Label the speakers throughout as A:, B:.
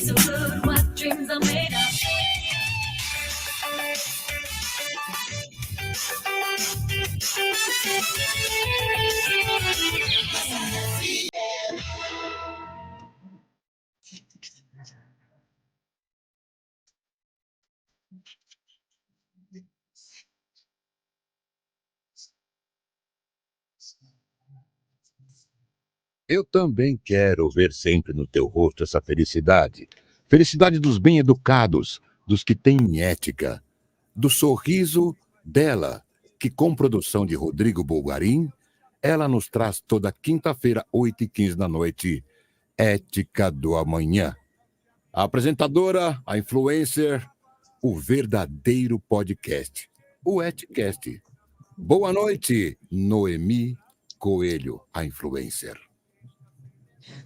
A: so good, what dreams are made of.
B: Eu também quero ver sempre no teu rosto essa felicidade. Felicidade dos bem-educados, dos que têm ética. Do sorriso dela, que com produção de Rodrigo Bulgarim, ela nos traz toda quinta-feira, 8h15 da noite, Ética do Amanhã. A apresentadora, a influencer, o verdadeiro podcast, o Eticast. Boa noite, Noemi Coelho, a influencer.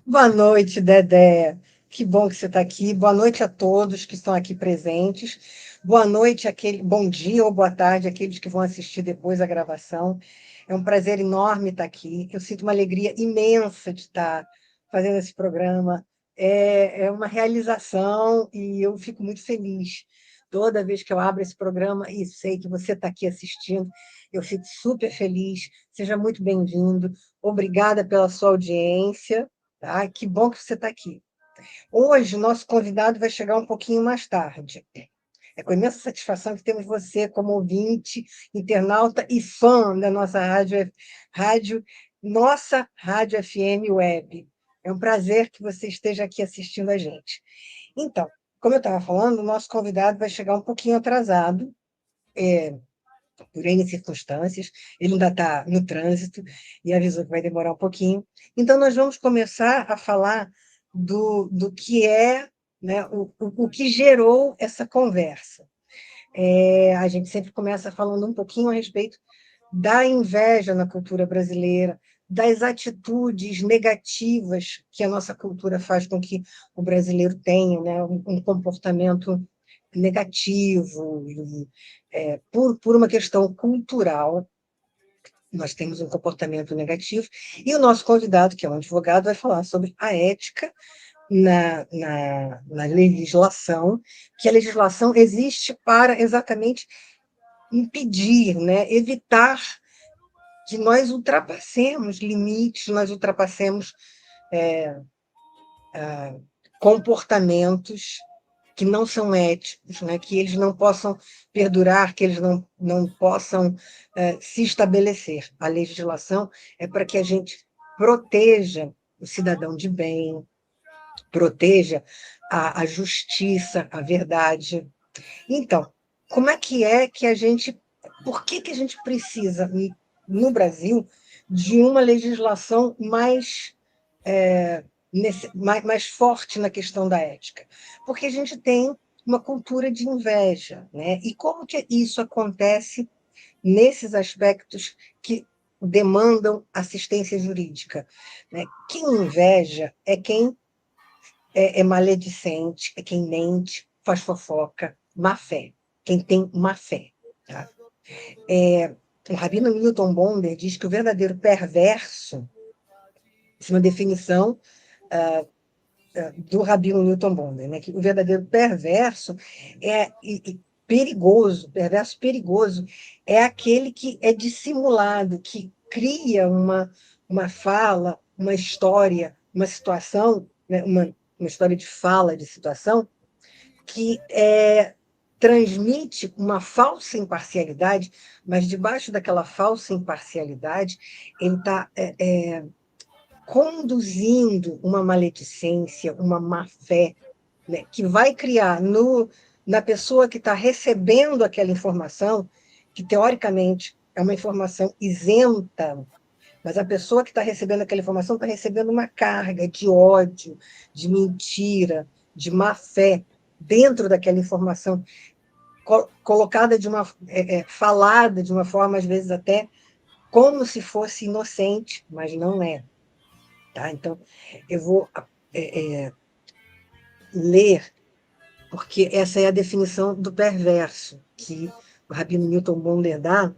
C: Boa noite, Dedé. Que bom que você está aqui. Boa noite a todos que estão aqui presentes. Boa noite, bom dia ou boa tarde àqueles que vão assistir depois a gravação. É um prazer enorme estar aqui. Eu sinto uma alegria imensa de estar fazendo esse programa. É uma realização e eu fico muito feliz. Toda vez que eu abro esse programa e sei que você está aqui assistindo, eu fico super feliz. Seja muito bem-vindo. Obrigada pela sua audiência. Tá? Que bom que você está aqui. Hoje, o nosso convidado vai chegar um pouquinho mais tarde. É com imensa satisfação que temos você como ouvinte, internauta e fã da nossa nossa Rádio FM Web. É um prazer que você esteja aqui assistindo a gente. Então, como eu estava falando, o nosso convidado vai chegar um pouquinho atrasado, por N circunstâncias, ele ainda está no trânsito e avisou que vai demorar um pouquinho. Então, nós vamos começar a falar do que é, né, o que gerou essa conversa. A gente sempre começa falando um pouquinho a respeito da inveja na cultura brasileira, das atitudes negativas que a nossa cultura faz com que o brasileiro tenha, né, um comportamento negativo, por uma questão cultural, nós temos um comportamento negativo, e o nosso convidado, que é um advogado, vai falar sobre a ética na legislação, que a legislação existe para exatamente impedir, né, evitar que nós ultrapassemos limites, nós ultrapassemos comportamentos que não são éticos, né? Que eles não possam perdurar, que eles não possam se estabelecer. A legislação é para que a gente proteja o cidadão de bem, proteja a justiça, a verdade. Então, como é que a gente... Por que a gente precisa, no Brasil, de uma legislação mais forte na questão da ética? Porque a gente tem uma cultura de inveja, né? E como que isso acontece nesses aspectos que demandam assistência jurídica, né? Quem inveja é quem é maledicente, é quem mente, faz fofoca, má fé, quem tem má fé. Tá? O Rabino Newton Bonder diz que o verdadeiro perverso, isso é uma definição do Rabino Newton Bonder, né? Que o verdadeiro perverso perverso perigoso, é aquele que é dissimulado, que cria uma fala, uma história, uma situação, né? Uma história de fala, de situação, que transmite uma falsa imparcialidade, mas debaixo daquela falsa imparcialidade, ele está conduzindo uma maledicência, uma má-fé, né, que vai criar na pessoa que está recebendo aquela informação, que teoricamente é uma informação isenta, mas a pessoa que está recebendo aquela informação está recebendo uma carga de ódio, de mentira, de má-fé dentro daquela informação, colocada falada de uma forma, às vezes, até como se fosse inocente, mas não é. Tá? Então, eu vou ler, porque essa é a definição do perverso, que o Rabino Newton Bonder dá.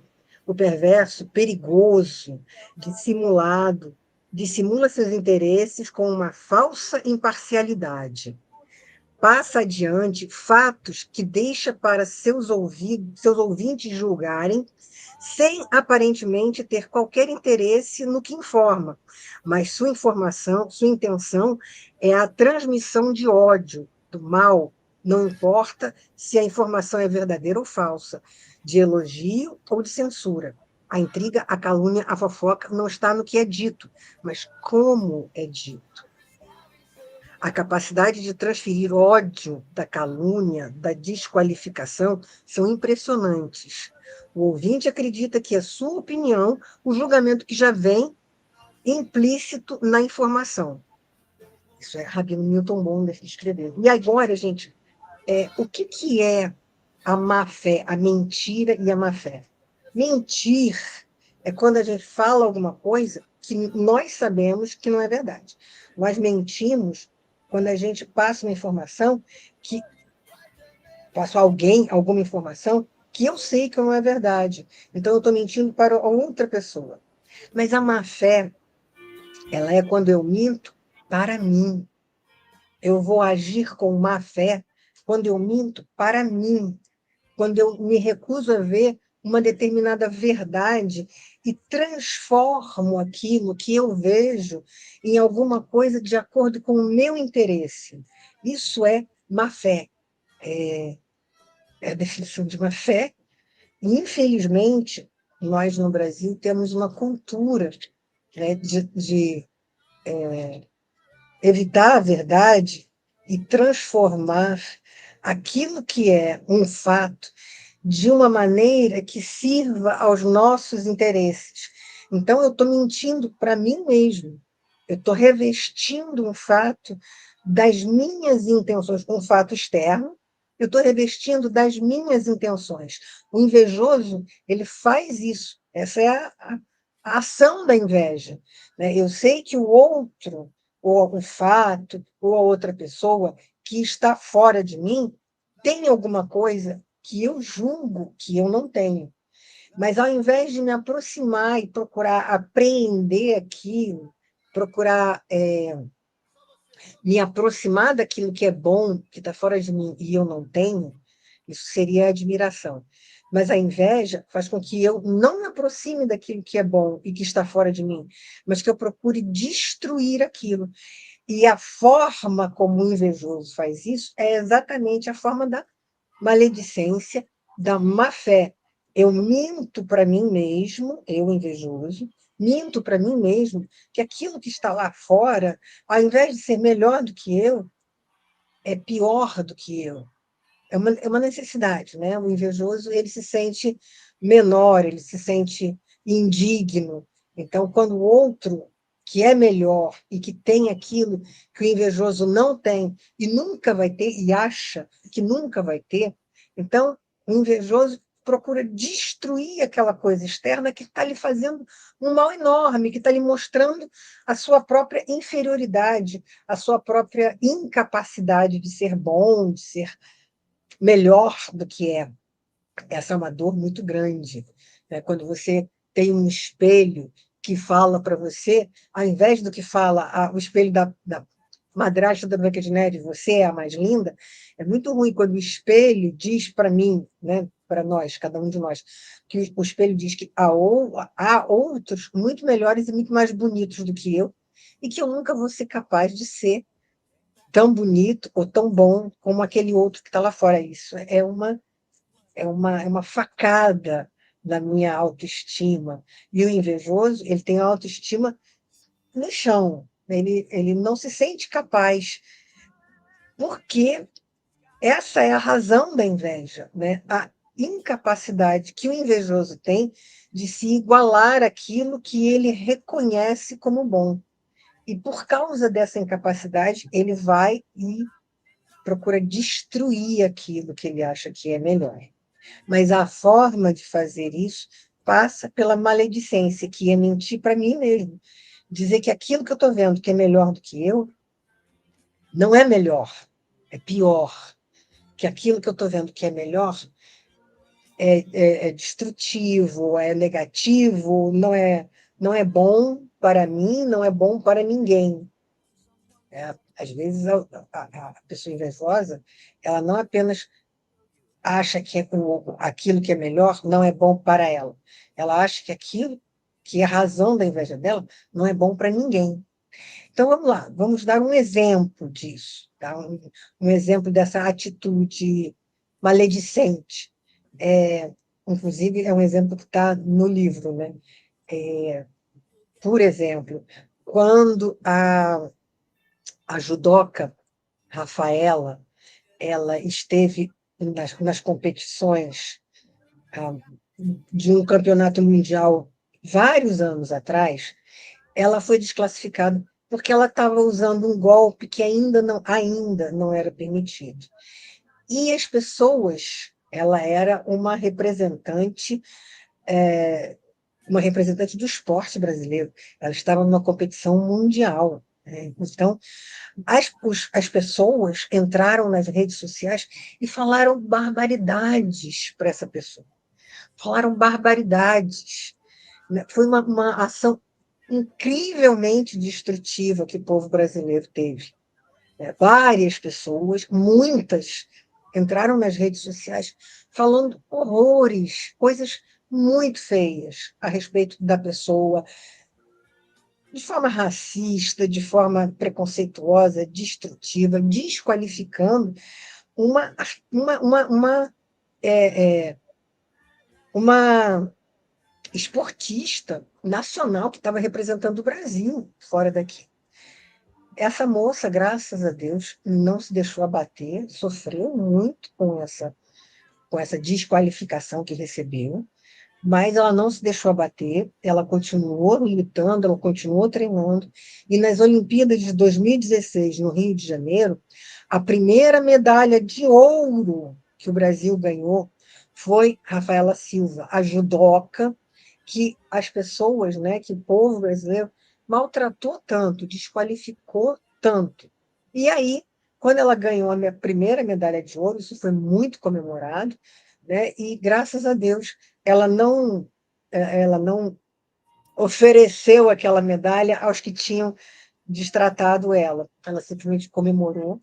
C: O perverso, perigoso, dissimula seus interesses com uma falsa imparcialidade. passa adiante fatos que deixa para seus ouvintes julgarem, sem aparentemente ter qualquer interesse no que informa, mas sua intenção é a transmissão de ódio, do mal, não importa se a informação é verdadeira ou falsa, de elogio ou de censura. A intriga, a calúnia, a fofoca não está no que é dito, mas como é dito. A capacidade de transferir ódio da calúnia, da desqualificação, são impressionantes. O ouvinte acredita que é sua opinião, o julgamento que já vem implícito na informação. Isso é Rabino Milton Bonder que escreveu. E agora, gente, o que é a má-fé, a mentira e a má-fé? Mentir é quando a gente fala alguma coisa que nós sabemos que não é verdade. Nós mentimos quando a gente passa uma informação que passa alguém alguma informação que eu sei que não é verdade. Então eu estou mentindo para outra pessoa. Mas a má-fé, ela é quando eu minto para mim. Eu vou agir com má-fé quando eu minto para mim, quando eu me recuso a ver uma determinada verdade e transformo aquilo que eu vejo em alguma coisa de acordo com o meu interesse. Isso é má-fé. É a definição de má-fé. E, infelizmente, nós no Brasil temos uma cultura, né, de evitar a verdade e transformar aquilo que é um fato de uma maneira que sirva aos nossos interesses. Então, eu estou mentindo para mim mesmo. Eu estou revestindo um fato das minhas intenções, um fato externo, eu estou revestindo das minhas intenções. O invejoso, ele faz isso. Essa é a ação da inveja, né? Eu sei que o outro, ou o fato, ou a outra pessoa que está fora de mim, tem alguma coisa que eu julgo que eu não tenho. Mas ao invés de me aproximar e procurar apreender aquilo, procurar me aproximar daquilo que é bom, que está fora de mim e eu não tenho, isso seria admiração. Mas a inveja faz com que eu não me aproxime daquilo que é bom e que está fora de mim, mas que eu procure destruir aquilo. E a forma como o invejoso faz isso é exatamente a forma da maledicência, da má-fé. Eu minto para mim mesmo, eu invejoso, minto para mim mesmo que aquilo que está lá fora, ao invés de ser melhor do que eu, é pior do que eu. É uma necessidade, né? O invejoso, ele se sente menor, ele se sente indigno. Então, quando o outro, que é melhor e que tem aquilo que o invejoso não tem e nunca vai ter, e acha que nunca vai ter, então o invejoso procura destruir aquela coisa externa que está lhe fazendo um mal enorme, que está lhe mostrando a sua própria inferioridade, a sua própria incapacidade de ser bom, de ser melhor do que é. Essa é uma dor muito grande, né? Quando você tem um espelho que fala para você, ao invés do que fala o espelho da madrasta da Branca de Neve, você é a mais linda, é muito ruim quando o espelho diz para mim, né, para nós, cada um de nós, que o espelho diz que há outros muito melhores e muito mais bonitos do que eu, e que eu nunca vou ser capaz de ser tão bonito ou tão bom como aquele outro que está lá fora. Isso é uma facada na minha autoestima. E o invejoso, ele tem a autoestima no chão. Ele não se sente capaz, porque essa é a razão da inveja, né? A incapacidade que o invejoso tem de se igualar àquilo que ele reconhece como bom. E por causa dessa incapacidade, ele vai e procura destruir aquilo que ele acha que é melhor. Mas a forma de fazer isso passa pela maledicência, que é mentir para mim mesmo. Dizer que aquilo que eu estou vendo que é melhor do que eu, não é melhor, é pior. Que aquilo que eu estou vendo que é melhor é destrutivo, é negativo, não é bom para mim, não é bom para ninguém. Às vezes, a pessoa invejosa, ela não apenas acha que aquilo que é melhor não é bom para ela. Ela acha que aquilo que é a razão da inveja dela não é bom para ninguém. Então, vamos lá, vamos dar um exemplo disso, tá? Um exemplo dessa atitude maledicente. É, inclusive, é um exemplo que está no livro, né? Por exemplo, quando a judoca Rafaela ela esteve nas competições ah, de um campeonato mundial vários anos atrás, ela foi desclassificada porque ela estava usando um golpe que ainda não era permitido. E as pessoas, ela era uma representante do esporte brasileiro. Ela estava numa competição mundial, né? Então, as pessoas entraram nas redes sociais e falaram barbaridades para essa pessoa. Falaram barbaridades, né? Foi uma ação incrivelmente destrutiva que o povo brasileiro teve, né? Várias pessoas, muitas, entraram nas redes sociais falando horrores, coisas muito feias a respeito da pessoa, de forma racista, de forma preconceituosa, destrutiva, desqualificando uma, uma, uma, uma, é, é, uma esportista nacional que estava representando o Brasil fora daqui. Essa moça, graças a Deus, não se deixou abater, sofreu muito com essa desqualificação que recebeu, mas ela não se deixou abater, ela continuou lutando, ela continuou treinando, e nas Olimpíadas de 2016, no Rio de Janeiro, a primeira medalha de ouro que o Brasil ganhou foi Rafaela Silva, a judoca, que as pessoas, né, que o povo brasileiro maltratou tanto, desqualificou tanto. E aí, quando ela ganhou a minha primeira medalha de ouro, isso foi muito comemorado, né, e graças a Deus ela não ofereceu aquela medalha aos que tinham destratado ela. Ela simplesmente comemorou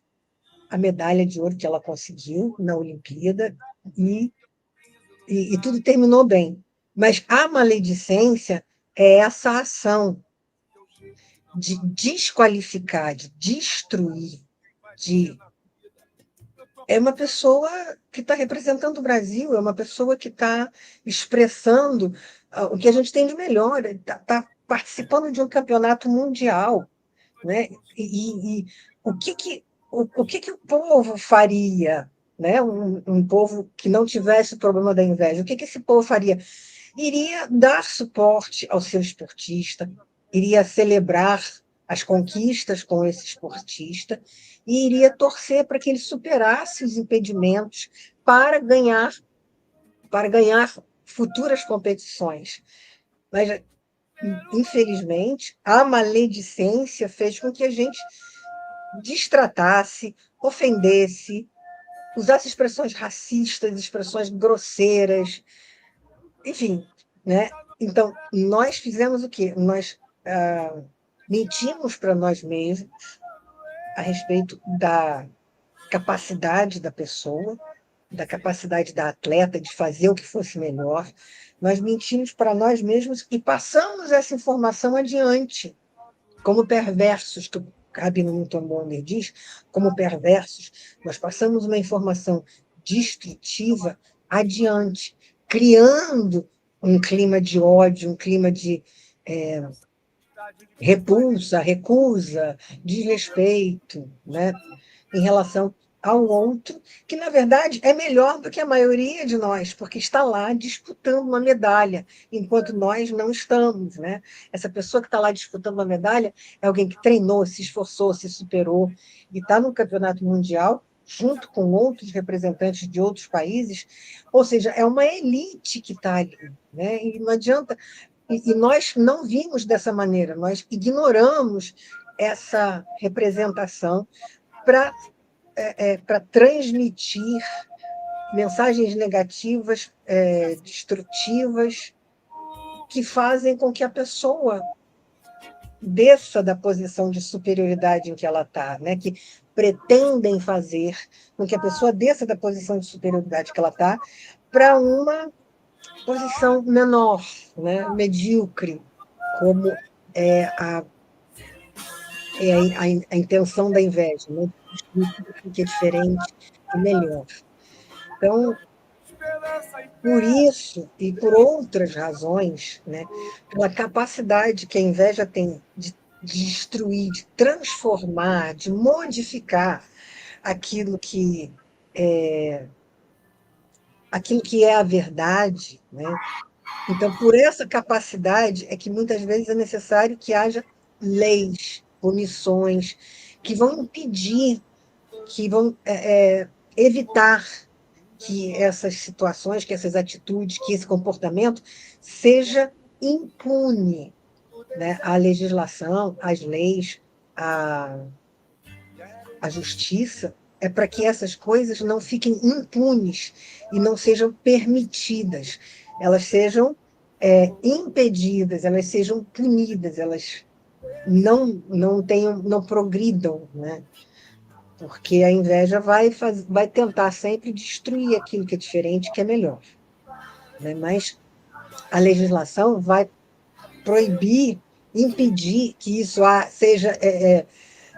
C: a medalha de ouro que ela conseguiu na Olimpíada e tudo terminou bem. Mas a maledicência é essa ação de desqualificar, de destruir, de é uma pessoa que está representando o Brasil, é uma pessoa que está expressando o que a gente tem de melhor, está participando de um campeonato mundial, né? E o que o povo faria, né? Um povo que não tivesse o problema da inveja, o que esse povo faria? Iria dar suporte ao seu esportista, iria celebrar as conquistas com esse esportista e iria torcer para que ele superasse os impedimentos para ganhar, para ganhar futuras competições. Mas, infelizmente, a maledicência fez com que a gente destratasse, ofendesse, usasse expressões racistas, expressões grosseiras, enfim, né? Então, nós fizemos o quê? Nós mentimos para nós mesmos a respeito da capacidade da pessoa, da capacidade da atleta de fazer o que fosse melhor. Nós mentimos para nós mesmos e passamos essa informação adiante, como perversos, que o Rabino Newton Bonder diz, como perversos, nós passamos uma informação destrutiva adiante, criando um clima de ódio, um clima de repulsa, recusa, desrespeito, né, em relação ao outro, que, na verdade, é melhor do que a maioria de nós, porque está lá disputando uma medalha, enquanto nós não estamos. Né? Essa pessoa que está lá disputando uma medalha é alguém que treinou, se esforçou, se superou, e está no campeonato mundial, junto com outros representantes de outros países, ou seja, é uma elite que está ali. Né? E não adianta. E nós não vimos dessa maneira, nós ignoramos essa representação para transmitir mensagens negativas, destrutivas, que fazem com que a pessoa desça da posição de superioridade em que ela está, né? Que pretendem fazer com que a pessoa desça da posição de superioridade que ela está para uma posição menor, né? Medíocre, como é a intenção da inveja, né? O que é diferente e melhor. Então, por isso e por outras razões, né, pela capacidade que a inveja tem de destruir, de transformar, de modificar aquilo que é, aquilo que é a verdade, né? Então, por essa capacidade é que muitas vezes é necessário que haja leis, punições, que vão impedir, que vão evitar que essas situações, que essas atitudes, que esse comportamento seja impune, né? A legislação, as leis, a, a justiça é para que essas coisas não fiquem impunes e não sejam permitidas, elas sejam impedidas, elas sejam punidas, elas não progridam, né? Porque a inveja vai tentar sempre destruir aquilo que é diferente, que é melhor, né? Mas a legislação vai proibir, impedir que isso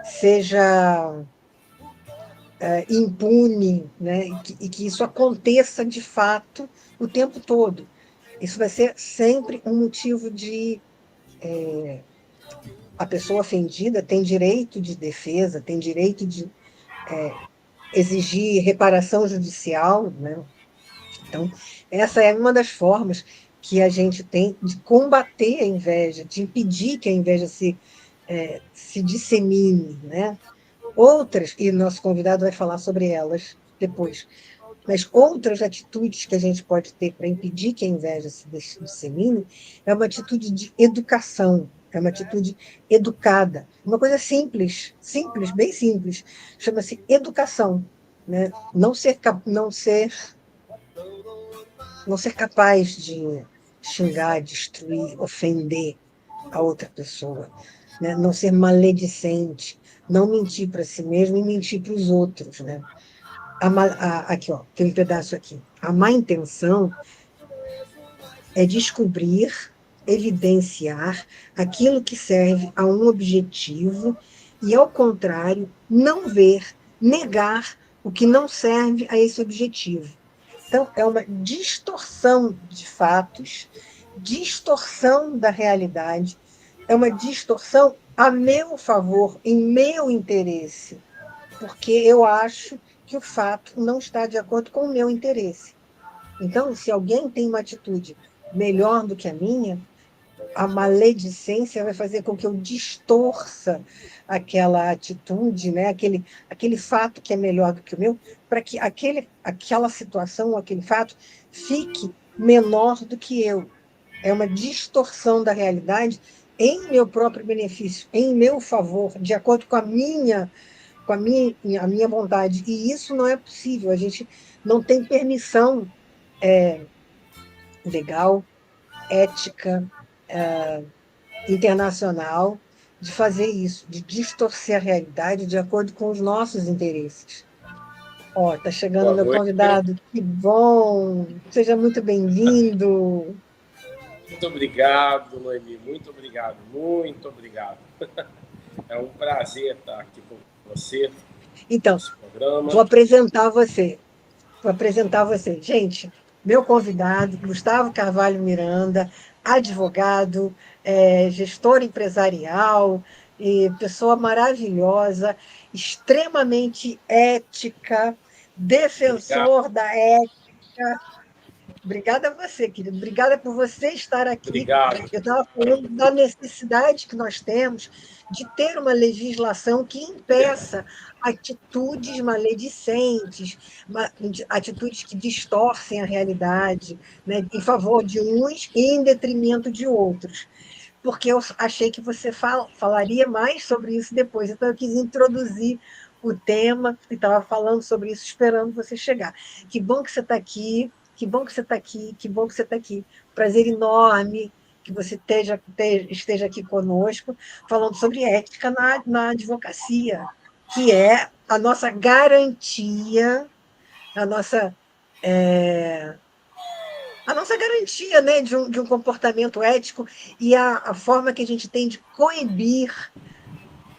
C: seja impune, né? E que isso aconteça de fato o tempo todo. Isso vai ser sempre um motivo de. A pessoa ofendida tem direito de defesa, tem direito de exigir reparação judicial, né? Então, essa é uma das formas que a gente tem de combater a inveja, de impedir que a inveja se dissemine, né? Outras, e nosso convidado vai falar sobre elas depois, mas outras atitudes que a gente pode ter para impedir que a inveja se dissemine é uma atitude de educação, é uma atitude educada, uma coisa simples, simples, bem simples, chama-se educação, né? Não ser capaz de xingar, destruir, ofender a outra pessoa, né? Não ser maledicente, não mentir para si mesmo e mentir para os outros, né? Aqui, ó, tem um pedaço aqui. A má intenção é descobrir, evidenciar aquilo que serve a um objetivo e, ao contrário, não ver, negar o que não serve a esse objetivo. Então, é uma distorção de fatos, distorção da realidade, é uma distorção a meu favor, em meu interesse, porque eu acho que o fato não está de acordo com o meu interesse. Então, se alguém tem uma atitude melhor do que a minha, a maledicência vai fazer com que eu distorça aquela atitude, né? aquele fato que é melhor do que o meu, para que aquela situação, aquele fato, fique menor do que eu. É uma distorção da realidade em meu próprio benefício, em meu favor, de acordo com a minha vontade. E isso não é possível. A gente não tem permissão legal, ética, internacional de fazer isso, de distorcer a realidade de acordo com os nossos interesses. Ó, está chegando
D: Boa
C: meu
D: noite.
C: convidado, que bom! Seja muito bem-vindo.
D: Muito obrigado, Noemi. Muito obrigado. Muito obrigado. É um prazer estar aqui com você
C: Então,
D: nesse programa.
C: vou apresentar você. Gente, meu convidado, Gustavo Carvalho Miranda, advogado, gestor empresarial, e pessoa maravilhosa, extremamente ética,
D: Obrigado.
C: defensor da ética. Obrigada a você, querido. Obrigada por você estar aqui.
D: Obrigado.
C: Eu estava falando da necessidade que nós temos de ter uma legislação que impeça atitudes maledicentes, atitudes que distorcem a realidade, né, em favor de uns e em detrimento de outros. Porque eu achei que você falaria mais sobre isso depois, então eu quis introduzir o tema e estava falando sobre isso, esperando você chegar. Que bom que você está aqui, que bom que você está aqui, que bom que você está aqui. Prazer enorme que você esteja aqui conosco, falando sobre ética na advocacia, que é a nossa garantia, a nossa, é, a nossa garantia, né, de um comportamento ético e a forma que a gente tem de coibir.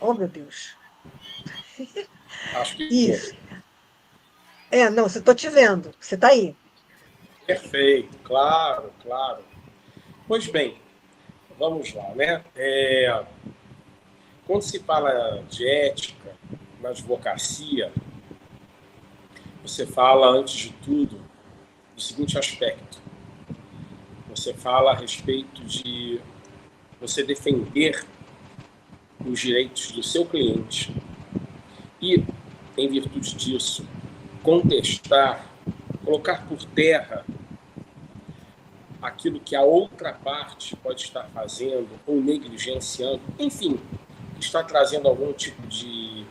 C: Oh, meu Deus.
D: Acho que
C: Isso. Não, você estou te vendo, você está aí.
D: perfeito, claro, claro. Pois bem, vamos lá, né? Quando se fala de ética na advocacia, você fala, antes de tudo, do seguinte aspecto. Você fala a respeito de você defender os direitos do seu cliente e, em virtude disso, contestar, colocar por terra aquilo que a outra parte pode estar fazendo ou negligenciando, enfim, está trazendo algum tipo de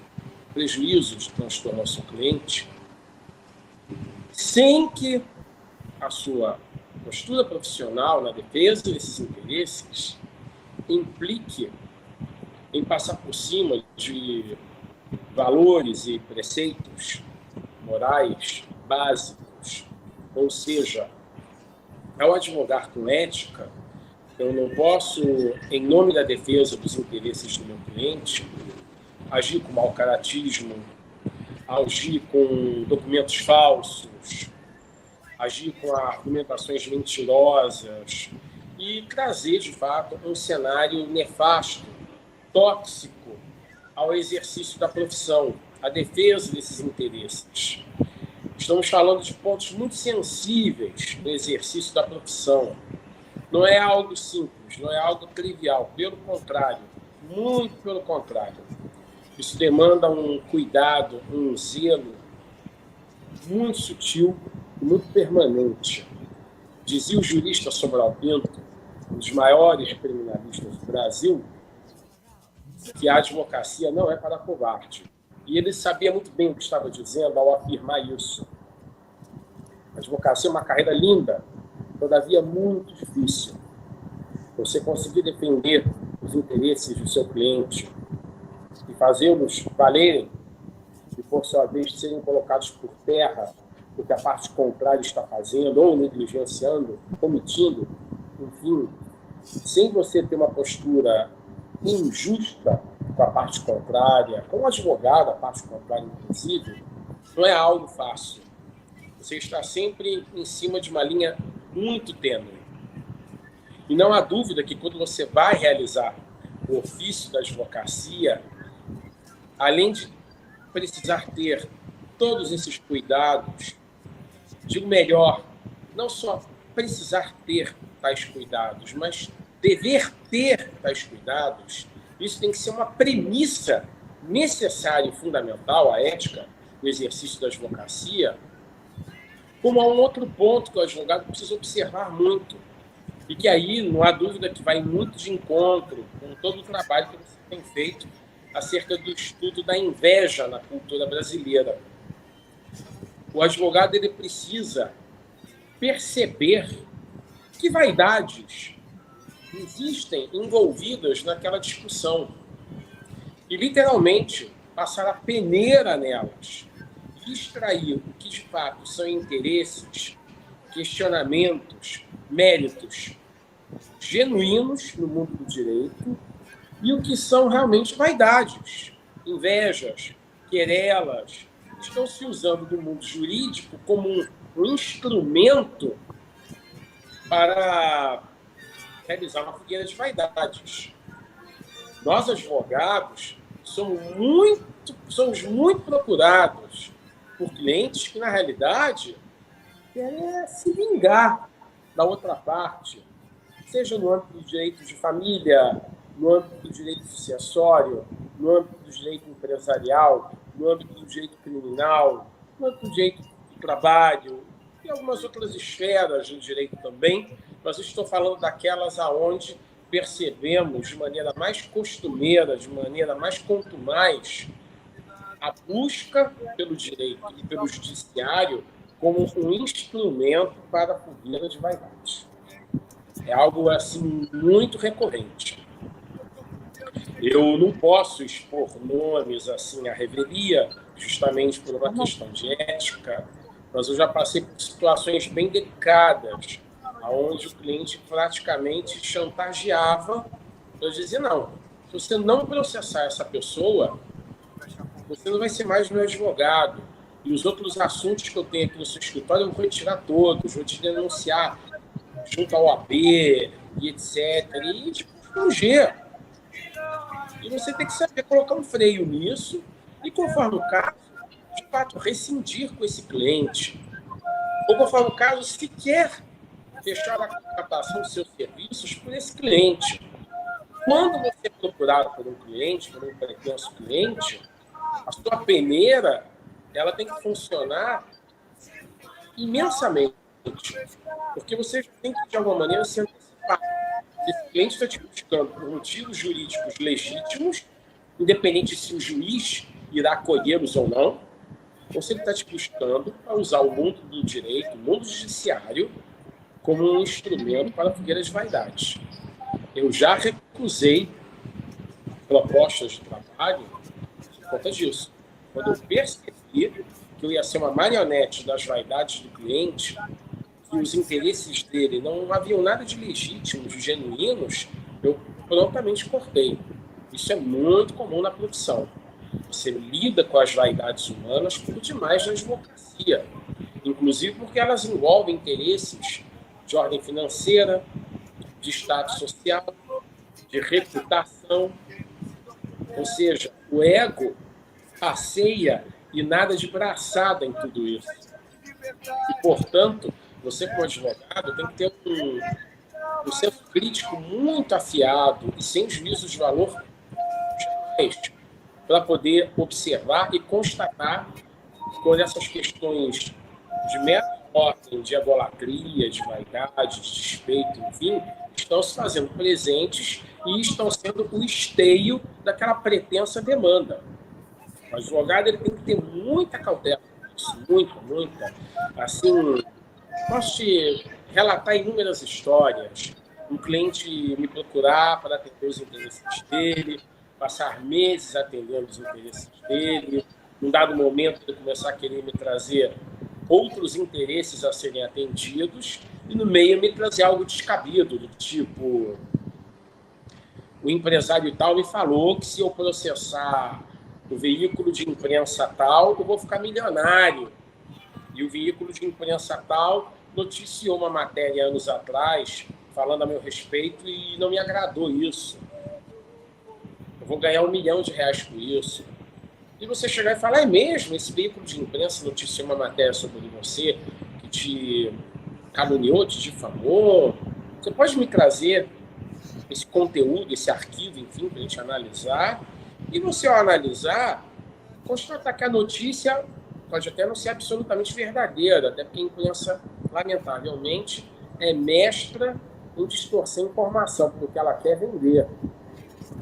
D: prejuízo, de transtorno ao seu cliente, sem que a sua postura profissional na defesa desses interesses implique em passar por cima de valores e preceitos morais básicos. Ou seja, ao advogar com ética, eu não posso, em nome da defesa dos interesses do meu cliente, agir com mau caratismo, agir com documentos falsos, agir com argumentações mentirosas e trazer, de fato, um cenário nefasto, tóxico ao exercício da profissão, à defesa desses interesses. Estamos falando de pontos muito sensíveis no exercício da profissão. Não é algo simples, não é algo trivial, pelo contrário, muito pelo contrário. Isso demanda um cuidado, um zelo muito sutil e muito permanente. Dizia o jurista Sobral Pinto, um dos maiores criminalistas do Brasil, que a advocacia não é para covarde. E ele sabia muito bem o que estava dizendo ao afirmar isso. A advocacia é uma carreira linda, todavia muito difícil. Você conseguir defender os interesses do seu cliente e fazê-los valerem e, por sua vez, serem colocados por terra o que a parte contrária está fazendo ou negligenciando, omitindo, enfim, sem você ter uma postura injusta com a parte contrária, com o advogado, a parte contrária, inclusive, não é algo fácil. Você está sempre em cima de uma linha muito tênue. E não há dúvida que quando você vai realizar o ofício da advocacia, além de precisar ter todos esses cuidados, digo melhor, não só precisar ter tais cuidados, mas dever ter tais cuidados, isso tem que ser uma premissa necessária e fundamental à ética do exercício da advocacia, como há um outro ponto que o advogado precisa observar muito, e que aí não há dúvida que vai muito de encontro com todo o trabalho que você tem feito acerca do estudo da inveja na cultura brasileira. O advogado ele precisa perceber que vaidades existem envolvidas naquela discussão e, literalmente, passar a peneira nelas e extrair o que, de fato, são interesses, questionamentos, méritos genuínos no mundo do direito e o que são realmente vaidades, invejas, querelas, que estão se usando do mundo jurídico como um instrumento para realizar uma fogueira de vaidades. Nós, advogados, somos muito procurados por clientes que, na realidade, querem se vingar da outra parte, seja no âmbito do direito de família, no âmbito do direito sucessório, no âmbito do direito empresarial, no âmbito do direito criminal, no âmbito do direito do trabalho e algumas outras esferas do direito também, mas eu estou falando daquelas aonde percebemos de maneira mais costumeira, de maneira mais contumaz, a busca pelo direito e pelo judiciário como um instrumento para a fogueira de vaidades. É algo assim muito recorrente. Eu não posso expor nomes assim à revelia, justamente por uma questão de ética, mas eu já passei por situações bem delicadas, onde o cliente praticamente chantageava. Eu dizia, não, se você não processar essa pessoa, você não vai ser mais meu advogado. E os outros assuntos que eu tenho aqui no seu escritório, eu vou retirar todos, vou te denunciar junto ao AB e etc. E tipo, fugir. E você tem que saber colocar um freio nisso e, conforme o caso, de fato, rescindir com esse cliente. Ou, conforme o caso, sequer fechar a contratação dos seus serviços por esse cliente. Quando você é procurado por um cliente, por um pretenso cliente, a sua peneira ela tem que funcionar imensamente. Porque você tem que, de alguma maneira, se antecipar. Esse cliente está te buscando por motivos jurídicos legítimos, independente se o juiz irá acolhê-los ou não, ou se ele está te buscando para usar o mundo do direito, o mundo judiciário, como um instrumento para fogueira de vaidades. Eu já recusei propostas de trabalho por conta disso. Quando eu percebi que eu ia ser uma marionete das vaidades do cliente, que os interesses dele não haviam nada de legítimos, de genuínos, eu prontamente cortei. Isso é muito comum na profissão. Você lida com as vaidades humanas por demais na advocacia, inclusive porque elas envolvem interesses de ordem financeira, de status social, de reputação. Ou seja, o ego passeia e nada de braçada em tudo isso. E, portanto, você, como advogado, tem que ter um senso crítico muito afiado e sem juízo de valor jamais, para poder observar e constatar quando essas questões de mera ordem, de egolatria, de vaidade, de despeito, enfim, estão se fazendo presentes e estão sendo o esteio daquela pretensa demanda. O advogado ele tem que ter muita cautela com isso, muita. Assim, posso te relatar inúmeras histórias. Um cliente me procurar para atender os interesses dele, passar meses atendendo os interesses dele, num dado momento ele começar a querer me trazer outros interesses a serem atendidos e no meio me trazer algo descabido, do tipo, o empresário tal me falou que se eu processar o veículo de imprensa tal, eu vou ficar milionário. E o veículo de imprensa tal noticiou uma matéria anos atrás falando a meu respeito e não me agradou isso. Eu vou ganhar R$1 milhão com isso. E você chegar e falar, é mesmo? Esse veículo de imprensa noticiou uma matéria sobre você que te caluniou, te difamou. Você pode me trazer esse conteúdo, esse arquivo, enfim, para a gente analisar. E no seu analisar, constatar que a notícia pode até não ser absolutamente verdadeira, até porque a imprensa, lamentavelmente, é mestra em distorcer a informação, porque ela quer vender.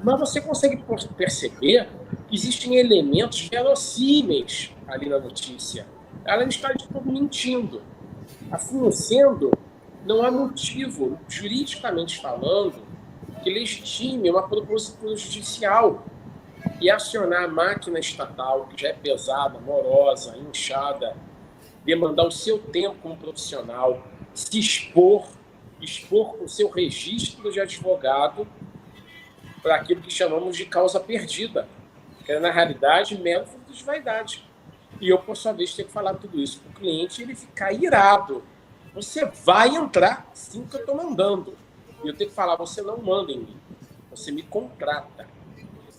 D: Mas você consegue perceber que existem elementos verossímeis ali na notícia. Ela não está de todo mentindo. Assim sendo, não há motivo, juridicamente falando, que legitime uma propositura judicial e acionar a máquina estatal, que já é pesada, morosa, inchada, demandar o seu tempo como profissional, se expor o seu registro de advogado para aquilo que chamamos de causa perdida, que é, na realidade, mero fruto de vaidade. E eu, por sua vez, tenho que falar tudo isso para o cliente e ele ficar irado. Você vai entrar, sim, que eu estou mandando. E eu tenho que falar, você não manda em mim, você me contrata.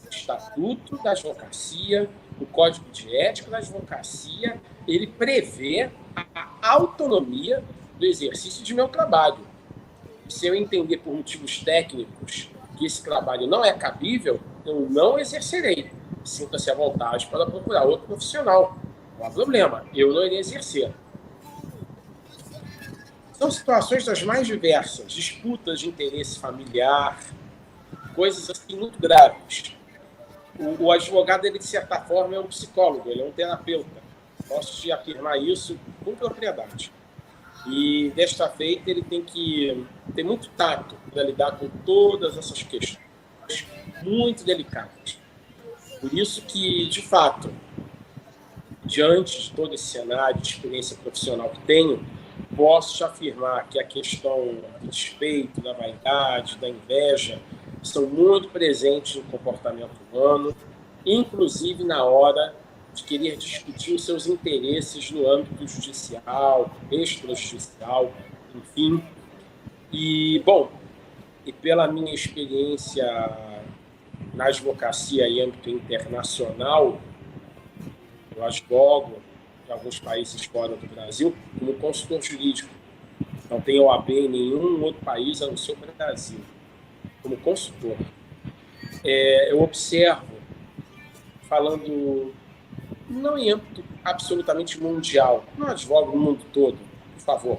D: O Estatuto da Advocacia, o Código de Ética da Advocacia, ele prevê a autonomia do exercício de meu trabalho. Se eu entender por motivos técnicos que esse trabalho não é cabível, eu não exercerei. Sinta-se à vontade para procurar outro profissional. Não há problema, eu não irei exercer. São situações das mais diversas, disputas de interesse familiar, coisas assim muito graves. O advogado, ele, de certa forma, é um psicólogo, ele é um terapeuta. Posso te afirmar isso com propriedade. E, desta feita, ele tem que ter muito tato para lidar com todas essas questões muito delicadas. Por isso que, de fato, diante de todo esse cenário de experiência profissional que tenho, posso te afirmar que a questão do despeito, da vaidade, da inveja, são muito presentes no comportamento humano, inclusive na hora de querer discutir os seus interesses no âmbito judicial, extrajudicial, enfim. E, bom, e pela minha experiência na advocacia em âmbito internacional, eu advogo em alguns países fora do Brasil como consultor jurídico. Não tenho OAB em nenhum outro país a não ser o Brasil, como consultor. Eu observo, falando não em âmbito absolutamente mundial, não advogo no mundo todo, por favor.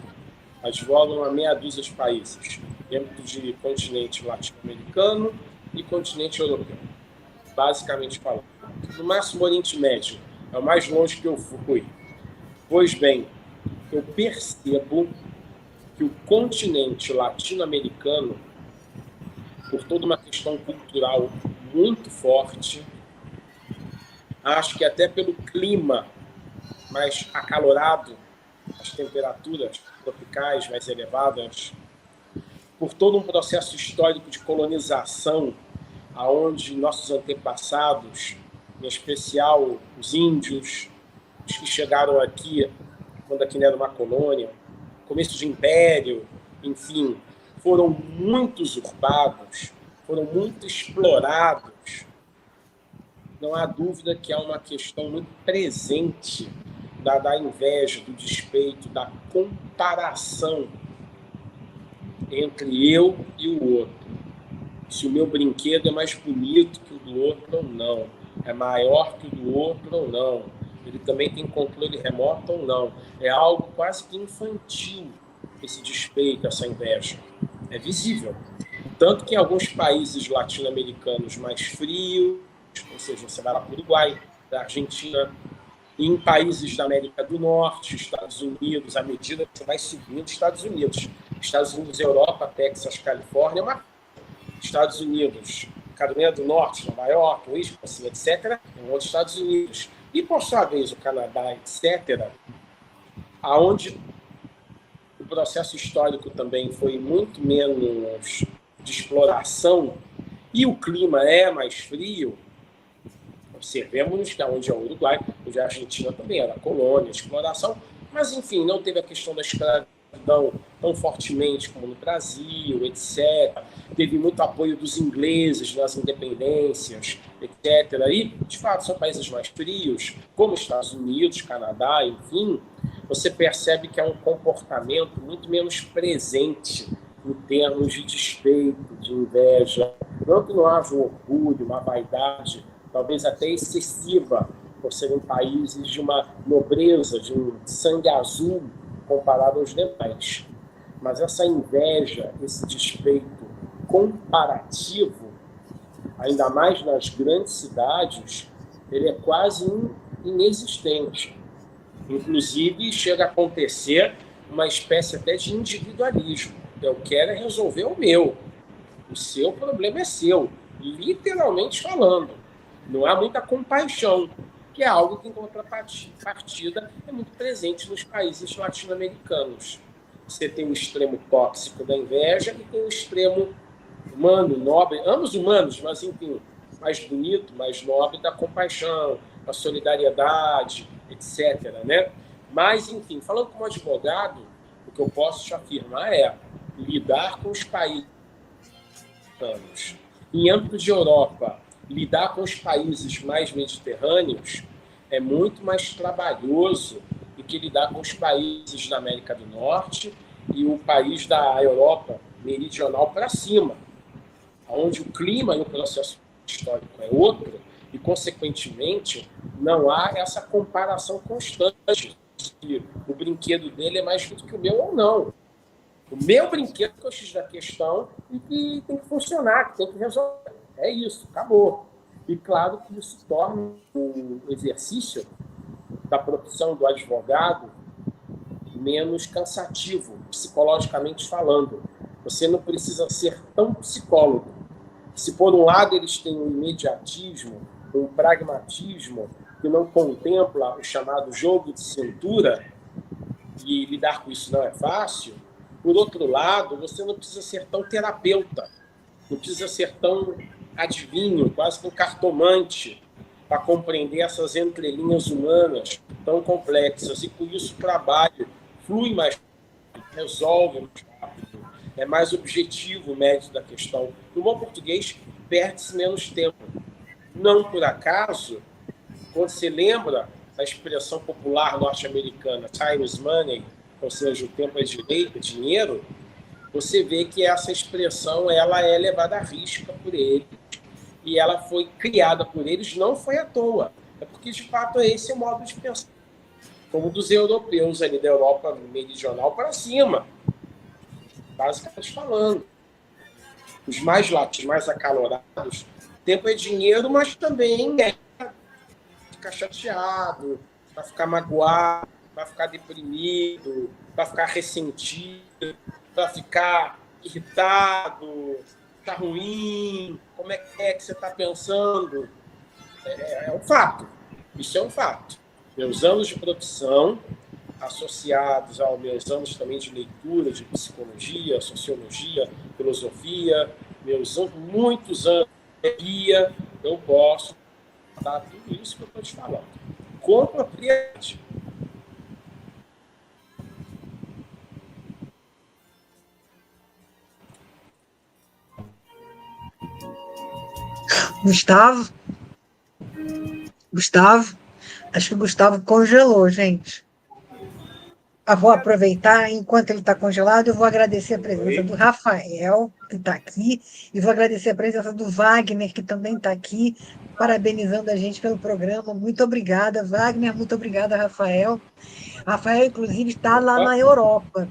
D: Advogo uma meia dúzia de países, em âmbito de continente latino-americano e continente europeu, basicamente falando. No máximo Oriente Médio, é o mais longe que eu fui. Pois bem, eu percebo que o continente latino-americano, por toda uma questão cultural muito forte, acho que até pelo clima mais acalorado, as temperaturas tropicais mais elevadas, por todo um processo histórico de colonização, aonde nossos antepassados, em especial os índios, os que chegaram aqui, quando aqui não era uma colônia, começo de império, enfim, foram muito usurpados, foram muito explorados. Não há dúvida que há uma questão muito presente da inveja, do despeito, da comparação entre eu e o outro. Se o meu brinquedo é mais bonito que o do outro ou não, é maior que o do outro ou não, ele também tem controle remoto ou não. É algo quase que infantil, esse despeito, essa inveja. É visível. Tanto que em alguns países latino-americanos mais frios, ou seja, você vai lá para o Uruguai, da Argentina, e em países da América do Norte, Estados Unidos, à medida que você vai subindo, Estados Unidos, Europa, Texas, Califórnia, Estados Unidos, Carolina do Norte, Nova York, Wisconsin, etc., em outros Estados Unidos. E, por sua vez, o Canadá, etc., aonde o processo histórico também foi muito menos de exploração e o clima é mais frio. Observemos que onde é o Uruguai, onde a Argentina também era colônia, exploração, mas, enfim, não teve a questão da escravidão tão fortemente como no Brasil, etc. Teve muito apoio dos ingleses nas independências, etc. E, de fato, são países mais frios, como Estados Unidos, Canadá, enfim. Você percebe que há um comportamento muito menos presente em termos de despeito, de inveja. Não que não haja um orgulho, uma vaidade, talvez até excessiva, por serem países de uma nobreza, de um sangue azul comparado aos demais. Mas essa inveja, esse despeito comparativo, ainda mais nas grandes cidades, ele é quase inexistente. Inclusive, chega a acontecer uma espécie até de individualismo. Eu quero é resolver o meu. O seu problema é seu, literalmente falando. Não há muita compaixão, que é algo que, em contrapartida, é muito presente nos países latino-americanos. Você tem o extremo tóxico da inveja e tem o extremo humano, nobre, ambos humanos, mas, enfim, mais bonito, mais nobre da compaixão, da solidariedade, etc., né? Mas, enfim, falando como advogado, o que eu posso te afirmar é lidar com os países em âmbito de Europa, lidar com os países mais mediterrâneos é muito mais trabalhoso do que lidar com os países da América do Norte e o país da Europa meridional para cima, onde o clima e o processo histórico é outro e, consequentemente, não há essa comparação constante se o brinquedo dele é mais bonito que o meu ou não. O meu brinquedo que eu X da questão e que tem que funcionar, que tem que resolver. É isso, acabou. E claro que isso torna o exercício da profissão do advogado menos cansativo, psicologicamente falando. Você não precisa ser tão psicólogo. Se, por um lado, eles têm um imediatismo, um pragmatismo que não contempla o chamado jogo de cintura, e lidar com isso não é fácil, por outro lado, você não precisa ser tão terapeuta, não precisa ser tão adivinho, quase que um cartomante, para compreender essas entrelinhas humanas tão complexas. E com isso o trabalho flui mais rápido, resolve mais rápido, é mais objetivo o mérito da questão. No bom português, perde-se menos tempo. Não por acaso, quando se lembra da expressão popular norte-americana, time is money, ou seja, o tempo é dinheiro, você vê que essa expressão ela é levada à risca por eles, e ela foi criada por eles, não foi à toa. É porque, de fato, esse é o modo de pensar, como dos europeus ali da Europa meridional para cima, basicamente falando. Os mais latinos, mais acalorados, tempo é dinheiro, mas também é ficar chateado, vai ficar magoado, vai ficar deprimido, vai ficar ressentido, vai ficar irritado, tá ruim, como é que você está pensando? É um fato, isso é um fato. Meus anos de profissão, associados aos meus anos também de leitura, de psicologia, sociologia, filosofia, muitos anos de guia, eu posso dar tudo isso que eu estou te falando. Com propriedade.
C: Gustavo, acho que o Gustavo congelou, gente. Vou aproveitar, enquanto ele está congelado, eu vou agradecer a presença do Rafael, que está aqui, e vou agradecer a presença do Wagner, que também está aqui, parabenizando a gente pelo programa. Muito obrigada, Wagner, muito obrigada, Rafael. Rafael, inclusive, está lá na Europa.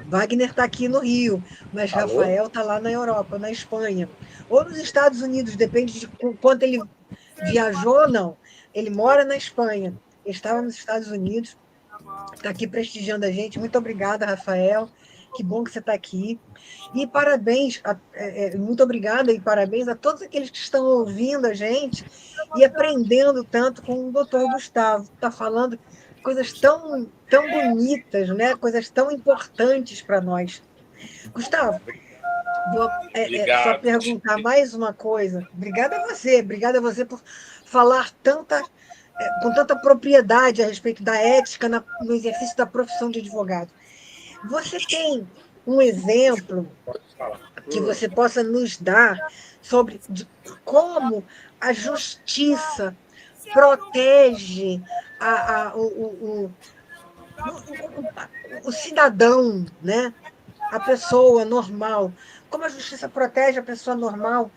C: Wagner está aqui no Rio, mas Rafael está lá na Europa, na Espanha. Ou nos Estados Unidos, depende de quanto ele viajou, não. Ele mora na Espanha, ele estava nos Estados Unidos, está aqui prestigiando a gente. Muito obrigada, Rafael. Que bom que você está aqui. E parabéns, muito obrigada e parabéns a todos aqueles que estão ouvindo a gente e aprendendo tanto com o doutor Gustavo. Está falando coisas tão bonitas, né? Coisas tão importantes para nós. Gustavo, vou só perguntar mais uma coisa. Obrigada a você por falar com tanta propriedade a respeito da ética no exercício da profissão de advogado. Você tem um exemplo que você possa nos dar sobre como a justiça protege o cidadão, né? A pessoa normal? Como a justiça protege a pessoa normal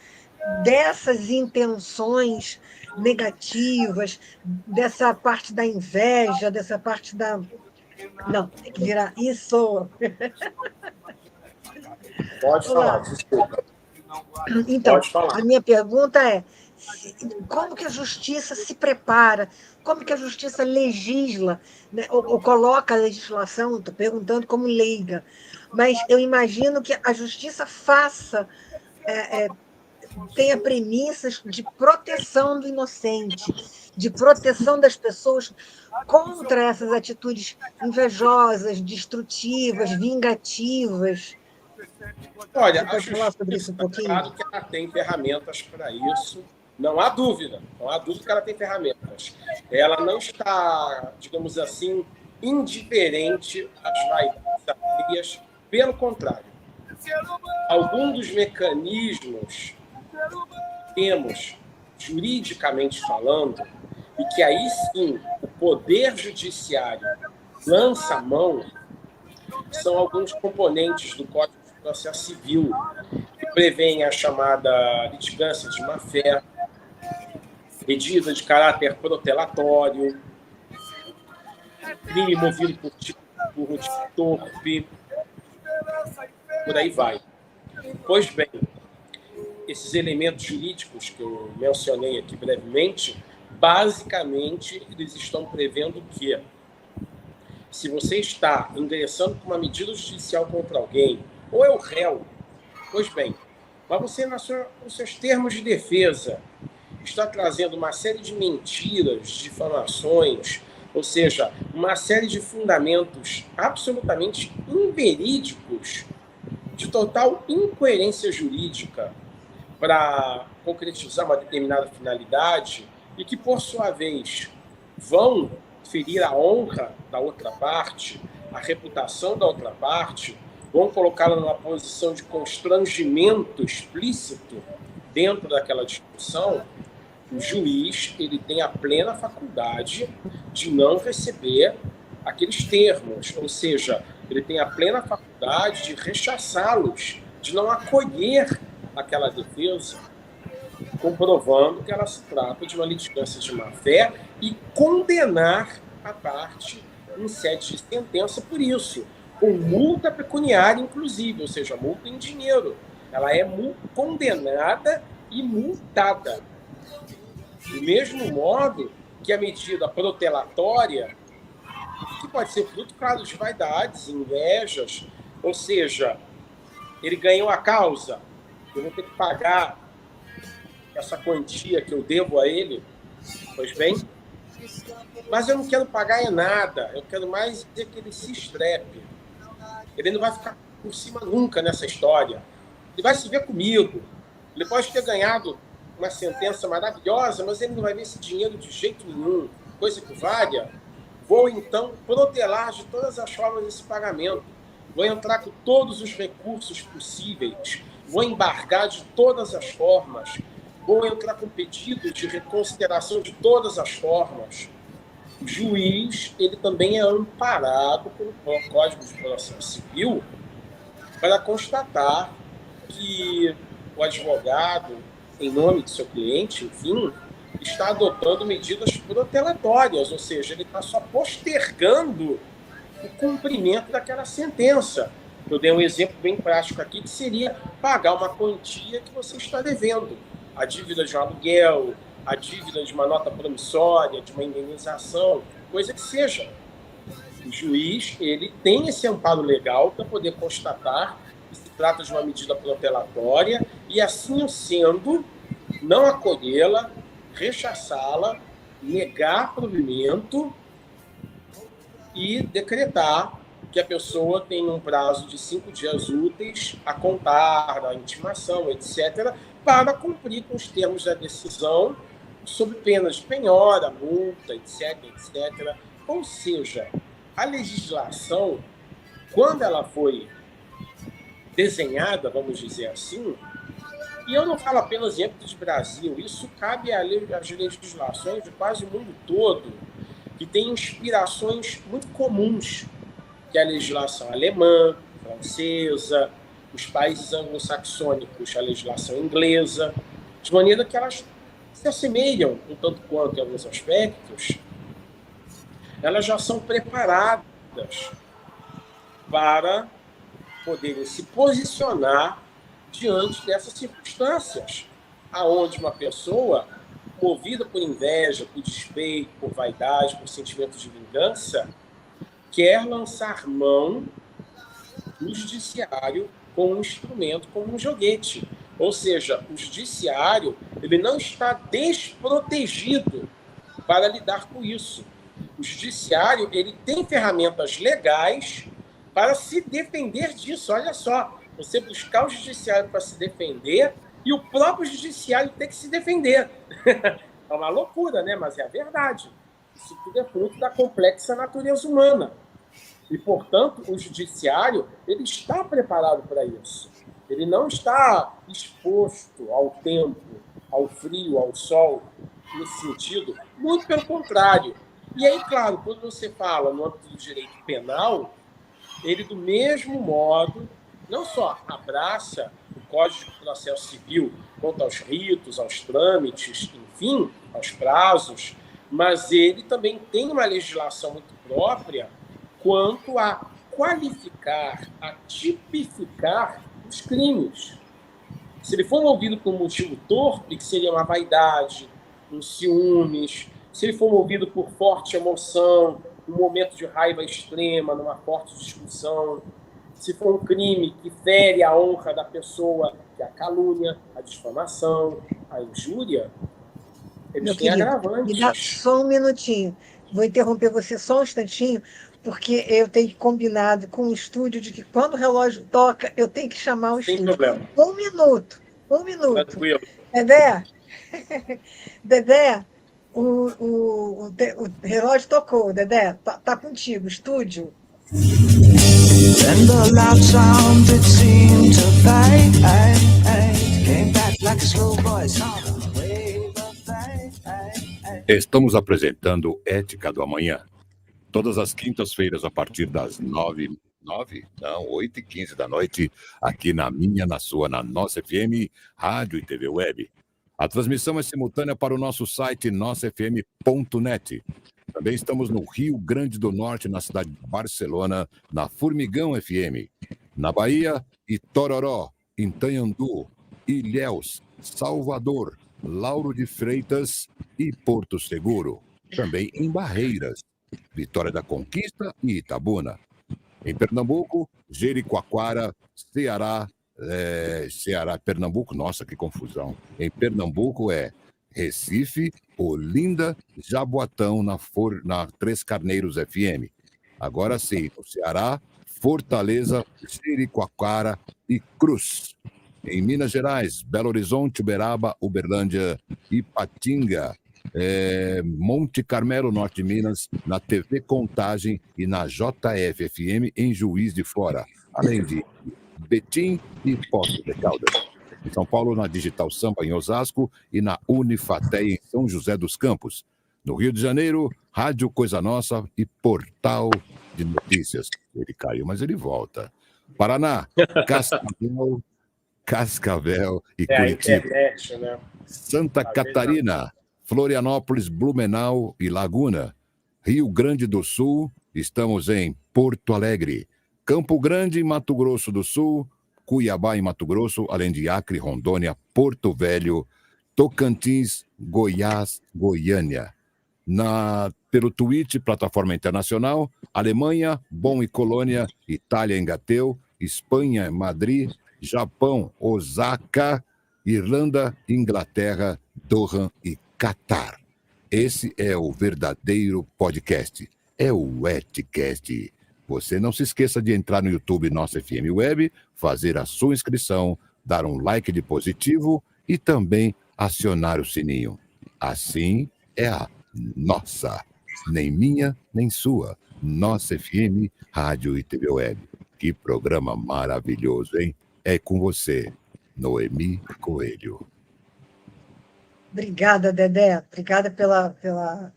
C: dessas intenções negativas, dessa parte da inveja, dessa parte da... Não, tem que virar isso.
D: Pode falar, desculpa.
C: Então,
D: Pode falar.
C: a minha pergunta é: como que a justiça se prepara? Como que a justiça legisla, né? Ou coloca a legislação? Estou perguntando como leiga, mas eu imagino que a justiça tenha premissas de proteção do inocente, de proteção das pessoas contra essas atitudes invejosas, destrutivas, vingativas.
D: Olha,
C: Você pode falar sobre isso um pouquinho?
D: Claro que ela tem ferramentas para isso, não há dúvida que ela tem ferramentas. Ela não está, digamos assim, indiferente às vaidades alheias, pelo contrário. Alguns dos mecanismos que temos, juridicamente falando, e que aí sim o Poder Judiciário lança a mão, são alguns componentes do Código de Processo Civil, que prevêem a chamada litigância de má-fé, medida de caráter protelatório, crime movido por torpe, por aí vai. Pois bem, esses elementos jurídicos que eu mencionei aqui brevemente, basicamente, eles estão prevendo que se você está ingressando com uma medida judicial contra alguém, ou é o réu, pois bem, mas você, nos seus termos de defesa, está trazendo uma série de mentiras, difamações, ou seja, uma série de fundamentos absolutamente inverídicos, de total incoerência jurídica, para concretizar uma determinada finalidade e que, por sua vez, vão ferir a honra da outra parte, a reputação da outra parte, vão colocá-la numa posição de constrangimento explícito dentro daquela discussão, o juiz ele tem a plena faculdade de não receber aqueles termos, ou seja, ele tem a plena faculdade de rechaçá-los, de não acolher aquela defesa, comprovando que ela se trata de uma litigância de má-fé e condenar a parte em sede de sentença por isso, com multa pecuniária, inclusive, ou seja, multa em dinheiro. Ela é condenada e multada. Do mesmo modo que a medida protelatória, que pode ser fruto, claro, de vaidades, invejas, ou seja, ele ganhou a causa, eu vou ter que pagar essa quantia que eu devo a ele, pois bem, mas eu não quero pagar nada, eu quero mais que ele se estrepe. Ele não vai ficar por cima nunca nessa história. Ele vai se ver comigo. Ele pode ter ganhado uma sentença maravilhosa, mas ele não vai ver esse dinheiro de jeito nenhum. Coisa que valha. Vou, então, protelar de todas as formas esse pagamento. Vou entrar com todos os recursos possíveis. Vou embargar de todas as formas. Vou entrar com pedido de reconsideração de todas as formas. O juiz, ele também é amparado pelo Código de Processo Civil para constatar que o advogado, em nome do seu cliente, enfim, está adotando medidas protelatórias, ou seja, ele está só postergando o cumprimento daquela sentença. Eu dei um exemplo bem prático aqui, que seria pagar uma quantia que você está devendo. A dívida de um aluguel, a dívida de uma nota promissória, de uma indenização, coisa que seja. O juiz, ele tem esse amparo legal para poder constatar que se trata de uma medida protelatória e, assim sendo, não acolhê-la, rechaçá-la, negar provimento e decretar que a pessoa tem um prazo de 5 dias úteis a contar da intimação, etc., para cumprir com os termos da decisão, sob pena de penhora, multa, etc., etc. Ou seja, a legislação, quando ela foi desenhada, vamos dizer assim, e eu não falo apenas em âmbito de Brasil, isso cabe às legislações de quase o mundo todo, que tem inspirações muito comuns, que é a legislação alemã, francesa, os países anglo-saxônicos, a legislação inglesa, de maneira que elas se assemelham um tanto quanto em alguns aspectos, elas já são preparadas para poderem se posicionar diante dessas circunstâncias, aonde uma pessoa, movida por inveja, por despeito, por vaidade, por sentimento de vingança, quer lançar mão do judiciário como um instrumento, como um joguete. Ou seja, o judiciário ele não está desprotegido para lidar com isso. O judiciário ele tem ferramentas legais para se defender disso. Olha só, você buscar o judiciário para se defender e o próprio judiciário ter que se defender. É uma loucura, né? Mas é a verdade. Isso tudo é fruto da complexa natureza humana. E, portanto, o judiciário ele está preparado para isso. Ele não está exposto ao tempo, ao frio, ao sol, nesse sentido. Muito pelo contrário. E aí, claro, quando você fala no âmbito do direito penal, ele, do mesmo modo, não só abraça o Código de Processo Civil quanto aos ritos, aos trâmites, enfim, aos prazos, mas ele também tem uma legislação muito própria quanto a qualificar, a tipificar os crimes. Se ele for movido por um motivo torpe, que seria uma vaidade, um ciúmes, se ele for movido por forte emoção, num momento de raiva extrema, numa forte discussão. Se for um crime que fere a honra da pessoa, que é a calúnia, a difamação, a injúria, eles
C: Meu
D: têm
C: querido,
D: agravantes.
C: me dá só um minutinho. Vou interromper você só um instantinho, porque eu tenho combinado com o estúdio de que quando o relógio toca, eu tenho que chamar o
D: Sem
C: estúdio.
D: problema.
C: Um minuto.
D: Tranquilo.
C: Dedé, Dedé, o relógio tocou, Dedé, tá contigo, estúdio.
E: Then the loud sound it seemed to fade, came back like a slow voice on a wave of fate.
B: Estamos apresentando Ética do Amanhã. Todas as quintas-feiras, a partir das 8h15 da noite, aqui na minha, na sua, na nossa FM, Rádio e TV Web. A transmissão é simultânea para o nosso site nossafm.net. Também estamos no Rio Grande do Norte, na cidade de Barcelona, na Formigão FM. Na Bahia, Itororó, Itanhandu, Ilhéus, Salvador, Lauro de Freitas e Porto Seguro. Também em Barreiras, Vitória da Conquista e Itabuna. Em Pernambuco, Jericoacoara, Ceará, Pernambuco, nossa, que confusão. Em Pernambuco é Recife, Olinda, Jaboatão, na Três Carneiros FM. Agora sim, no Ceará, Fortaleza, Jericoacoara e Cruz. Em Minas Gerais, Belo Horizonte, Uberaba, Uberlândia, Ipatinga, Monte Carmelo, Norte de Minas, na TV Contagem e na JF-FM em Juiz de Fora, além de Betim e Poços de Caldas. Em São Paulo, na Digital Samba, em Osasco, e na Unifaté, em São José dos Campos. No Rio de Janeiro, Rádio Coisa Nossa e Portal de Notícias. Ele caiu, mas ele volta. Paraná, Cascavel e Curitiba.
D: Internet, né?
B: Santa Catarina, Florianópolis, Blumenau e Laguna. Rio Grande do Sul, estamos em Porto Alegre. Campo Grande, Mato Grosso do Sul, Cuiabá, em Mato Grosso, além de Acre, Rondônia, Porto Velho, Tocantins, Goiás, Goiânia. Pelo Twitch, plataforma internacional, Alemanha, Bonn e Colônia, Itália, Engateu, Espanha, Madrid, Japão, Osaka, Irlanda, Inglaterra, Doha e Catar. Esse é o verdadeiro podcast, é o Eticast. Você não se esqueça de entrar no YouTube Nossa FM Web, fazer a sua inscrição, dar um like de positivo e também acionar o sininho. Assim é a nossa, nem minha, nem sua, Nossa FM, Rádio e TV Web. Que programa maravilhoso, hein? É com você, Noemi Coelho.
C: Obrigada, Dedé. Obrigada pela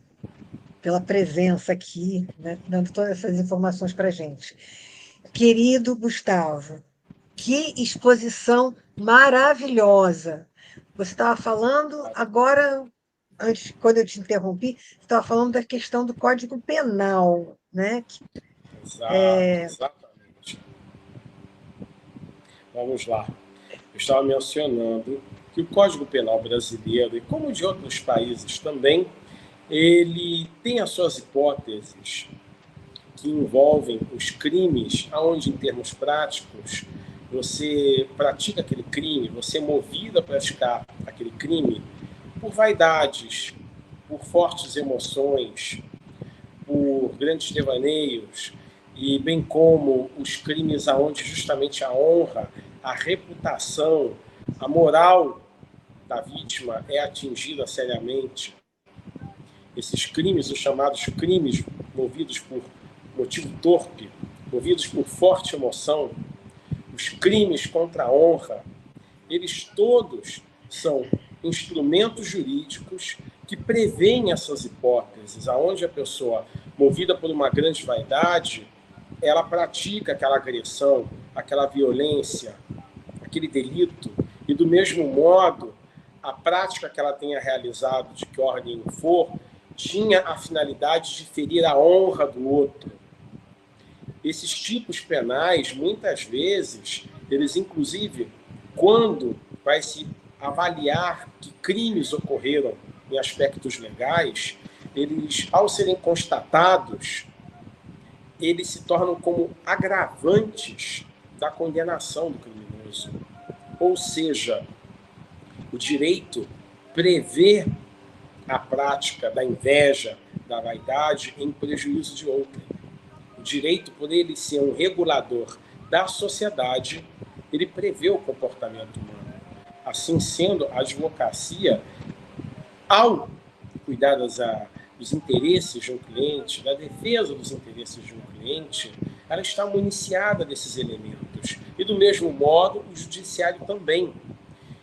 C: presença aqui, né, dando todas essas informações para a gente. Querido Gustavo, que exposição maravilhosa. Você estava falando agora, antes, quando eu te interrompi, você estava falando da questão do Código Penal, né?
D: Exatamente. Vamos lá. Eu estava mencionando que o Código Penal brasileiro, e como de outros países também, ele tem as suas hipóteses que envolvem os crimes, onde, em termos práticos, você pratica aquele crime, você é movido a praticar aquele crime por vaidades, por fortes emoções, por grandes devaneios, e bem como os crimes onde justamente a honra, a reputação, a moral da vítima é atingida seriamente. Esses crimes, os chamados crimes movidos por motivo torpe, movidos por forte emoção, os crimes contra a honra, eles todos são instrumentos jurídicos que prevêem essas hipóteses, aonde a pessoa, movida por uma grande vaidade, ela pratica aquela agressão, aquela violência, aquele delito, e do mesmo modo, a prática que ela tenha realizado, de que ordem for, tinha a finalidade de ferir a honra do outro. Esses tipos penais, muitas vezes, eles inclusive, quando vai se avaliar que crimes ocorreram em aspectos legais, eles, ao serem constatados, eles se tornam como agravantes da condenação do criminoso. Ou seja, o direito prevê a prática da inveja, da vaidade, em prejuízo de outrem. O direito, por ele ser um regulador da sociedade, ele prevê o comportamento humano. Assim sendo, a advocacia, ao cuidar dos interesses de um cliente, da defesa dos interesses de um cliente, ela está municiada desses elementos. E, do mesmo modo, o judiciário também.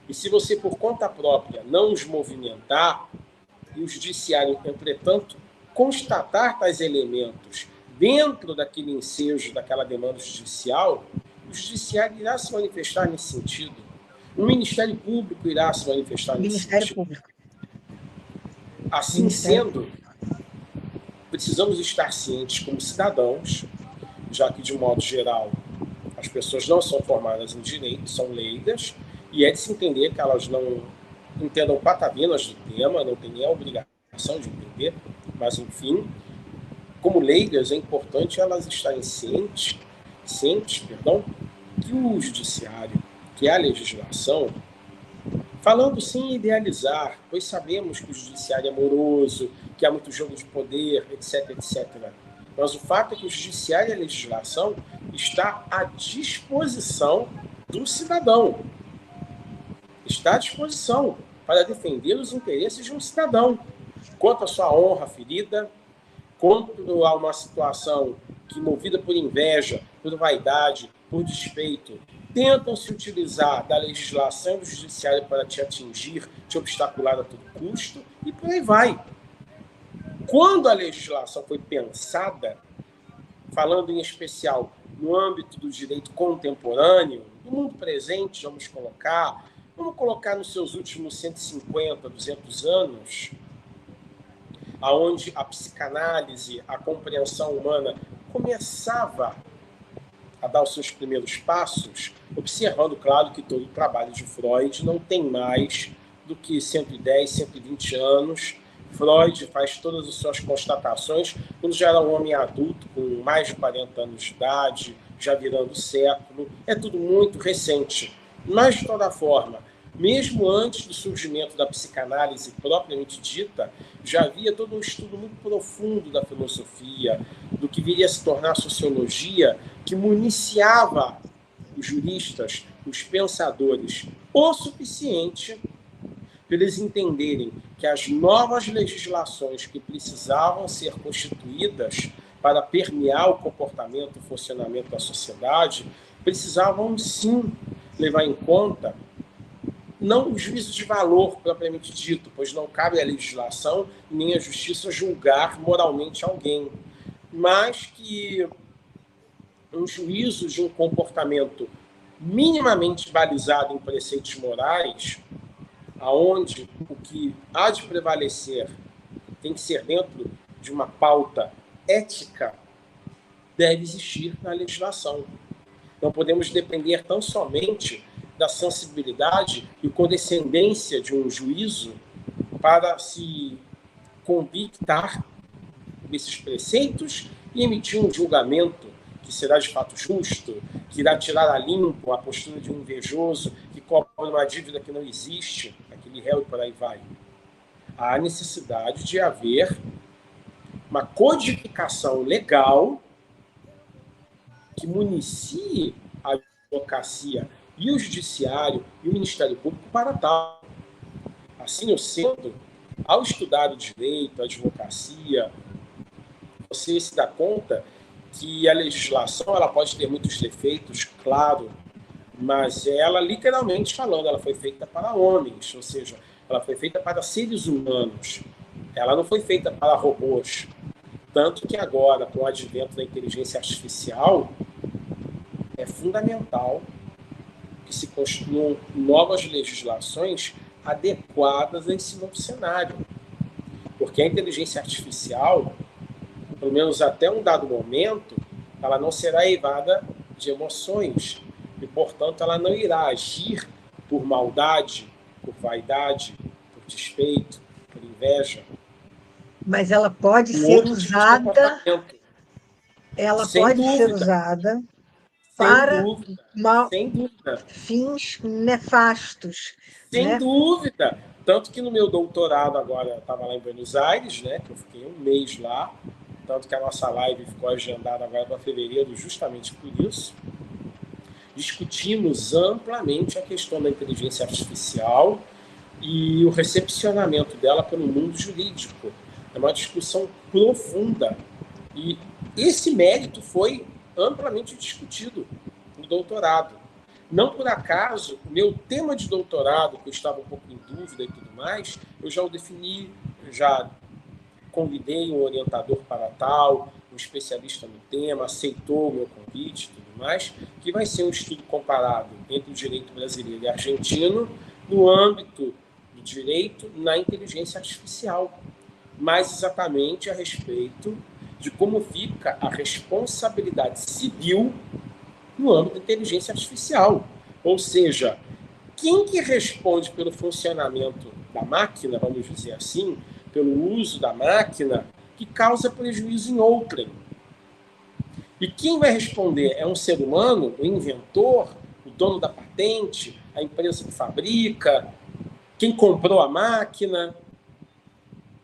D: E se você, por conta própria, não os movimentar, e o judiciário, entretanto, constatar tais elementos dentro daquele ensejo, daquela demanda judicial, o judiciário irá se manifestar nesse sentido. O Ministério Público irá se manifestar nesse
C: Ministério
D: sentido.
C: Público.
D: Assim
C: Ministério
D: sendo, precisamos estar cientes como cidadãos, já que, de modo geral, as pessoas não são formadas em direito, são leigas, e é de se entender que elas não entendam patavinas do tema, não têm nem a obrigação de entender, mas, enfim, como leigas, é importante elas estarem cientes, que o judiciário, que a legislação, falando sem idealizar, pois sabemos que o judiciário é moroso, que há muito jogo de poder, etc., etc. Mas o fato é que o judiciário e a legislação está à disposição do cidadão. Está à disposição para defender os interesses de um cidadão. Quanto à sua honra ferida, quanto a uma situação que, movida por inveja, por vaidade, por despeito, tentam se utilizar da legislação do judiciário para te atingir, te obstacular a todo custo, e por aí vai. Quando a legislação foi pensada, falando em especial no âmbito do direito contemporâneo, do mundo presente, vamos colocar nos seus últimos 150, 200 anos, aonde a psicanálise, a compreensão humana começava a dar os seus primeiros passos, observando, claro, que todo o trabalho de Freud não tem mais do que 110, 120 anos. Freud faz todas as suas constatações quando já era um homem adulto, com mais de 40 anos de idade, já virando século. É tudo muito recente. Mas, de toda forma, mesmo antes do surgimento da psicanálise propriamente dita, já havia todo um estudo muito profundo da filosofia, do que viria a se tornar a sociologia, que municiava os juristas, os pensadores, o suficiente para eles entenderem que as novas legislações que precisavam ser constituídas para permear o comportamento e o funcionamento da sociedade precisavam, sim, levar em conta não o juízo de valor propriamente dito, pois não cabe à legislação nem à justiça julgar moralmente alguém, mas que um juízo de um comportamento minimamente balizado em preceitos morais, aonde o que há de prevalecer tem que ser dentro de uma pauta ética, deve existir na legislação. Não podemos depender tão somente da sensibilidade e condescendência de um juízo para se convictar desses preceitos e emitir um julgamento que será de fato justo, que irá tirar a limpo a postura de um invejoso que cobra uma dívida que não existe, aquele réu e por aí vai. Há necessidade de haver uma codificação legal que municie a advocacia e o judiciário e o Ministério Público para tal. Assim sendo, ao estudar o direito, a advocacia, você se dá conta que a legislação ela pode ter muitos defeitos, claro, mas ela, literalmente falando, ela foi feita para homens, ou seja, ela foi feita para seres humanos. Ela não foi feita para robôs. Tanto que agora, com o advento da inteligência artificial, é fundamental que se construam novas legislações adequadas a esse novo cenário. Porque a inteligência artificial, pelo menos até um dado momento, ela não será eivada de emoções e, portanto, ela não irá agir por maldade, por vaidade, por despeito, por inveja.
C: Mas ela pode ser usada. ela
D: Sem
C: pode ser
D: dúvida,
C: usada
D: sem
C: para
D: dúvida,
C: mal,
D: sem dúvida.
C: fins nefastos,
D: Sem
C: né?
D: dúvida. Tanto que no meu doutorado agora, eu estava lá em Buenos Aires, né, que eu fiquei um mês lá, tanto que a nossa live ficou agendada agora para fevereiro justamente por isso. Discutimos amplamente a questão da inteligência artificial e o recepcionamento dela pelo mundo jurídico. É uma discussão profunda. E esse mérito foi amplamente discutido no doutorado. Não por acaso, o meu tema de doutorado, que eu estava um pouco em dúvida e tudo mais, eu já o defini, eu já convidei um orientador para tal, um especialista no tema, aceitou o meu convite e tudo mais, que vai ser um estudo comparado entre o direito brasileiro e argentino no âmbito do direito na inteligência artificial, mais exatamente a respeito de como fica a responsabilidade civil no âmbito da inteligência artificial. Ou seja, quem que responde pelo funcionamento da máquina, vamos dizer assim, pelo uso da máquina, que causa prejuízo em outrem? E quem vai responder? É um ser humano, o inventor, o dono da patente, a empresa que fabrica, quem comprou a máquina?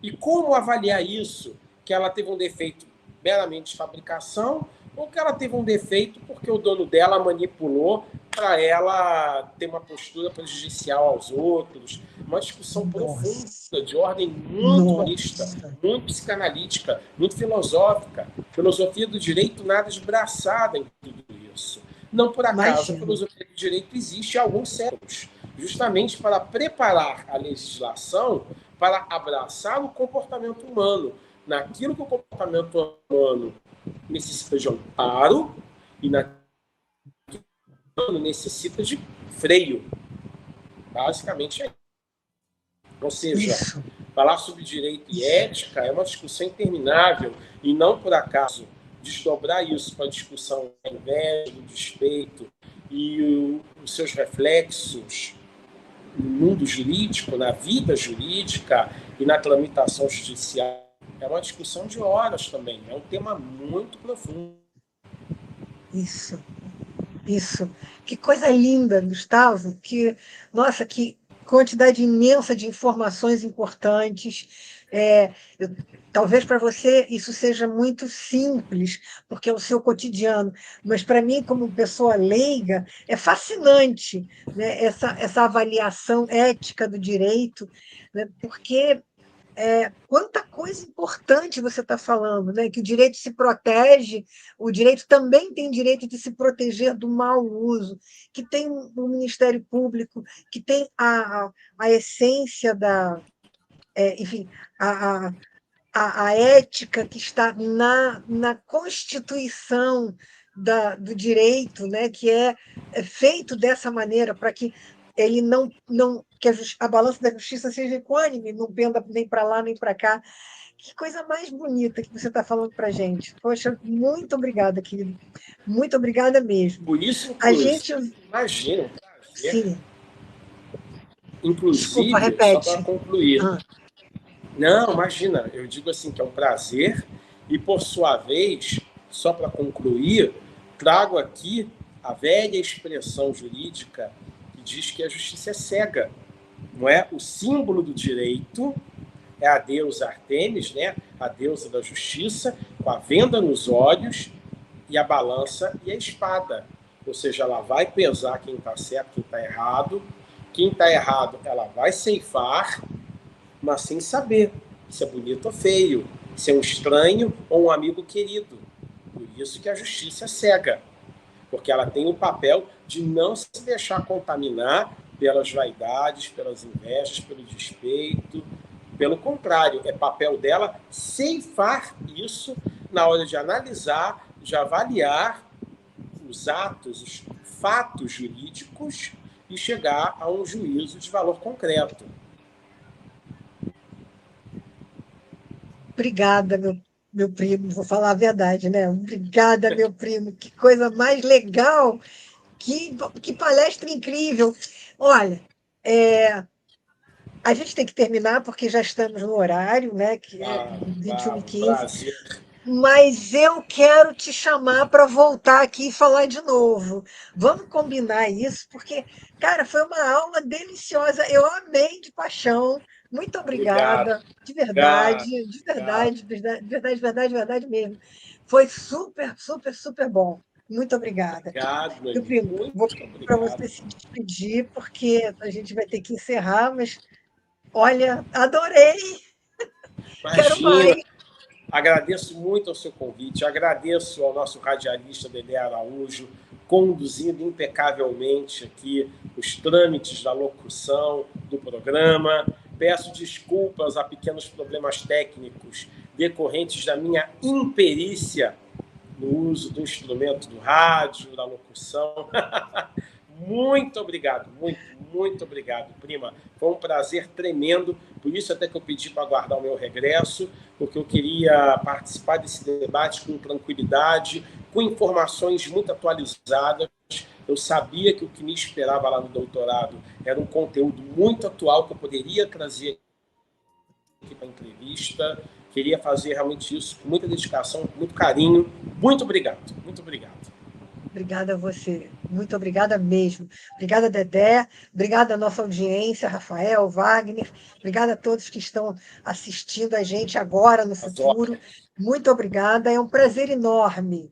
D: E como avaliar isso? Que ela teve um defeito meramente de fabricação ou que ela teve um defeito porque o dono dela manipulou para ela ter uma postura prejudicial aos outros? Uma discussão profunda, de ordem muito humanista, muito psicanalítica, muito filosófica. Filosofia do direito nada esbraçada em tudo isso. Não por acaso, a filosofia do direito existe há alguns séculos, justamente para preparar a legislação para abraçar o comportamento humano, naquilo que o comportamento humano necessita de amparo e naquilo que o humano necessita de freio. Basicamente é isso. Ou seja, falar sobre direito e ética é uma discussão interminável e não por acaso desdobrar isso para a discussão da inveja, do despeito e os seus reflexos no mundo jurídico, na vida jurídica e na tramitação judicial. É uma discussão de horas também, é um tema muito profundo.
C: Isso. Que coisa linda, Gustavo, nossa, que quantidade imensa de informações importantes. Talvez para você isso seja muito simples, porque é o seu cotidiano, mas para mim, como pessoa leiga, é fascinante, né, essa avaliação ética do direito, né, porque quanta coisa importante você está falando, né? Que o direito se protege, o direito também tem direito de se proteger do mau uso, que tem o Ministério Público, que tem a essência enfim, a ética que está na Constituição do direito, né? Que é feito dessa maneira para que ele não que a balança da justiça seja equânime, não penda nem para lá nem para cá. Que coisa mais bonita que você está falando para a gente. Poxa, muito obrigada, querido. Muito obrigada mesmo.
D: Por isso,
C: A gente.
D: imagina, um prazer.
C: Sim.
D: Inclusive,
C: Desculpa, repete.
D: só para concluir. Não, imagina, eu digo assim que é um prazer e, por sua vez, só para concluir, trago aqui a velha expressão jurídica que diz que a justiça é cega, não é? O símbolo do direito é a deusa Artemis, né? A deusa da justiça, com a venda nos olhos e a balança e a espada. Ou seja, ela vai pesar quem está certo, quem está errado. Quem está errado, ela vai ceifar, mas sem saber se é bonito ou feio, se é um estranho ou um amigo querido. Por isso que a justiça é cega, porque ela tem o papel de não se deixar contaminar pelas vaidades, pelas invejas, pelo despeito. Pelo contrário, é papel dela ceifar isso na hora de analisar, de avaliar os atos, os fatos jurídicos e chegar a um juízo de valor concreto.
C: Obrigada, meu primo, vou falar a verdade, né? Obrigada, meu primo, que coisa mais legal, que palestra incrível. Olha, a gente tem que terminar, porque já estamos no horário, né? Que é 21h15. Mas eu quero te chamar para voltar aqui e falar de novo. Vamos combinar isso, porque, cara, foi uma aula deliciosa. Eu amei de paixão. Muito
D: Obrigado,
C: obrigada, de verdade,
D: obrigado,
C: de
D: obrigado.
C: verdade, de verdade, verdade, verdade mesmo. Foi super, super, super bom. Muito obrigada.
D: Obrigado,
C: Meu
D: Noemi.
C: primo, vou
D: Muito
C: pedir para
D: obrigado.
C: você se despedir, porque a gente vai ter que encerrar, mas olha, adorei, quero
D: Imagina,
C: mais.
D: agradeço muito ao seu convite, agradeço ao nosso radialista Dedé Araújo, conduzindo impecavelmente aqui os trâmites da locução do programa. Peço desculpas a pequenos problemas técnicos decorrentes da minha imperícia no uso do instrumento do rádio, da locução. Muito obrigado, muito obrigado, prima. Foi um prazer tremendo, por isso até que eu pedi para aguardar o meu regresso, porque eu queria participar desse debate com tranquilidade, com informações muito atualizadas. Eu sabia que o que me esperava lá no doutorado era um conteúdo muito atual que eu poderia trazer aqui para a entrevista. Queria fazer realmente isso com muita dedicação, com muito carinho. Muito obrigado, muito obrigado.
C: Obrigada a você, muito obrigada mesmo. Obrigada, Dedé, obrigada à nossa audiência, Rafael, Wagner, obrigada a todos que estão assistindo a gente agora, no
D: As
C: futuro. Muito obrigada, é um prazer enorme.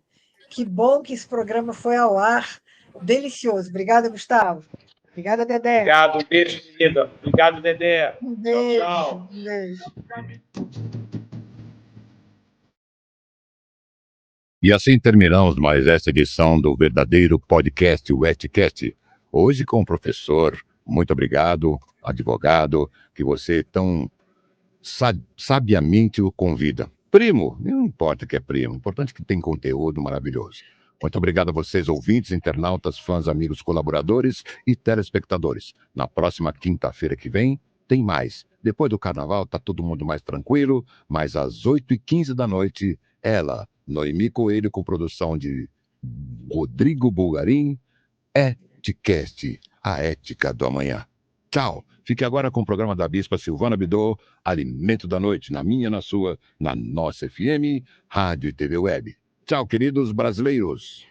C: Que bom que esse programa foi ao ar, delicioso. Obrigada, Gustavo. Obrigada, Dedé.
D: Obrigado, um beijo, querida. Obrigado, Dedé.
C: Um
D: Tchau,
C: beijo,
D: tchau.
C: um beijo.
B: E assim terminamos mais esta edição do verdadeiro podcast Wetcast. Hoje com o professor, muito obrigado, advogado, que você tão sabiamente o convida. Primo, não importa que é primo, o importante é que tem conteúdo maravilhoso. Muito obrigado a vocês, ouvintes, internautas, fãs, amigos, colaboradores e telespectadores. Na próxima quinta-feira que vem, tem mais. Depois do carnaval, tá todo mundo mais tranquilo, mas às 8h15 da noite, ela, Noemi Coelho, com produção de Rodrigo Bulgarim, Eticast, a ética do amanhã. Tchau. Fique agora com o programa da Bispa Silvana Bidô, Alimento da Noite, na minha, na sua, na nossa FM, Rádio e TV Web. Tchau, queridos brasileiros.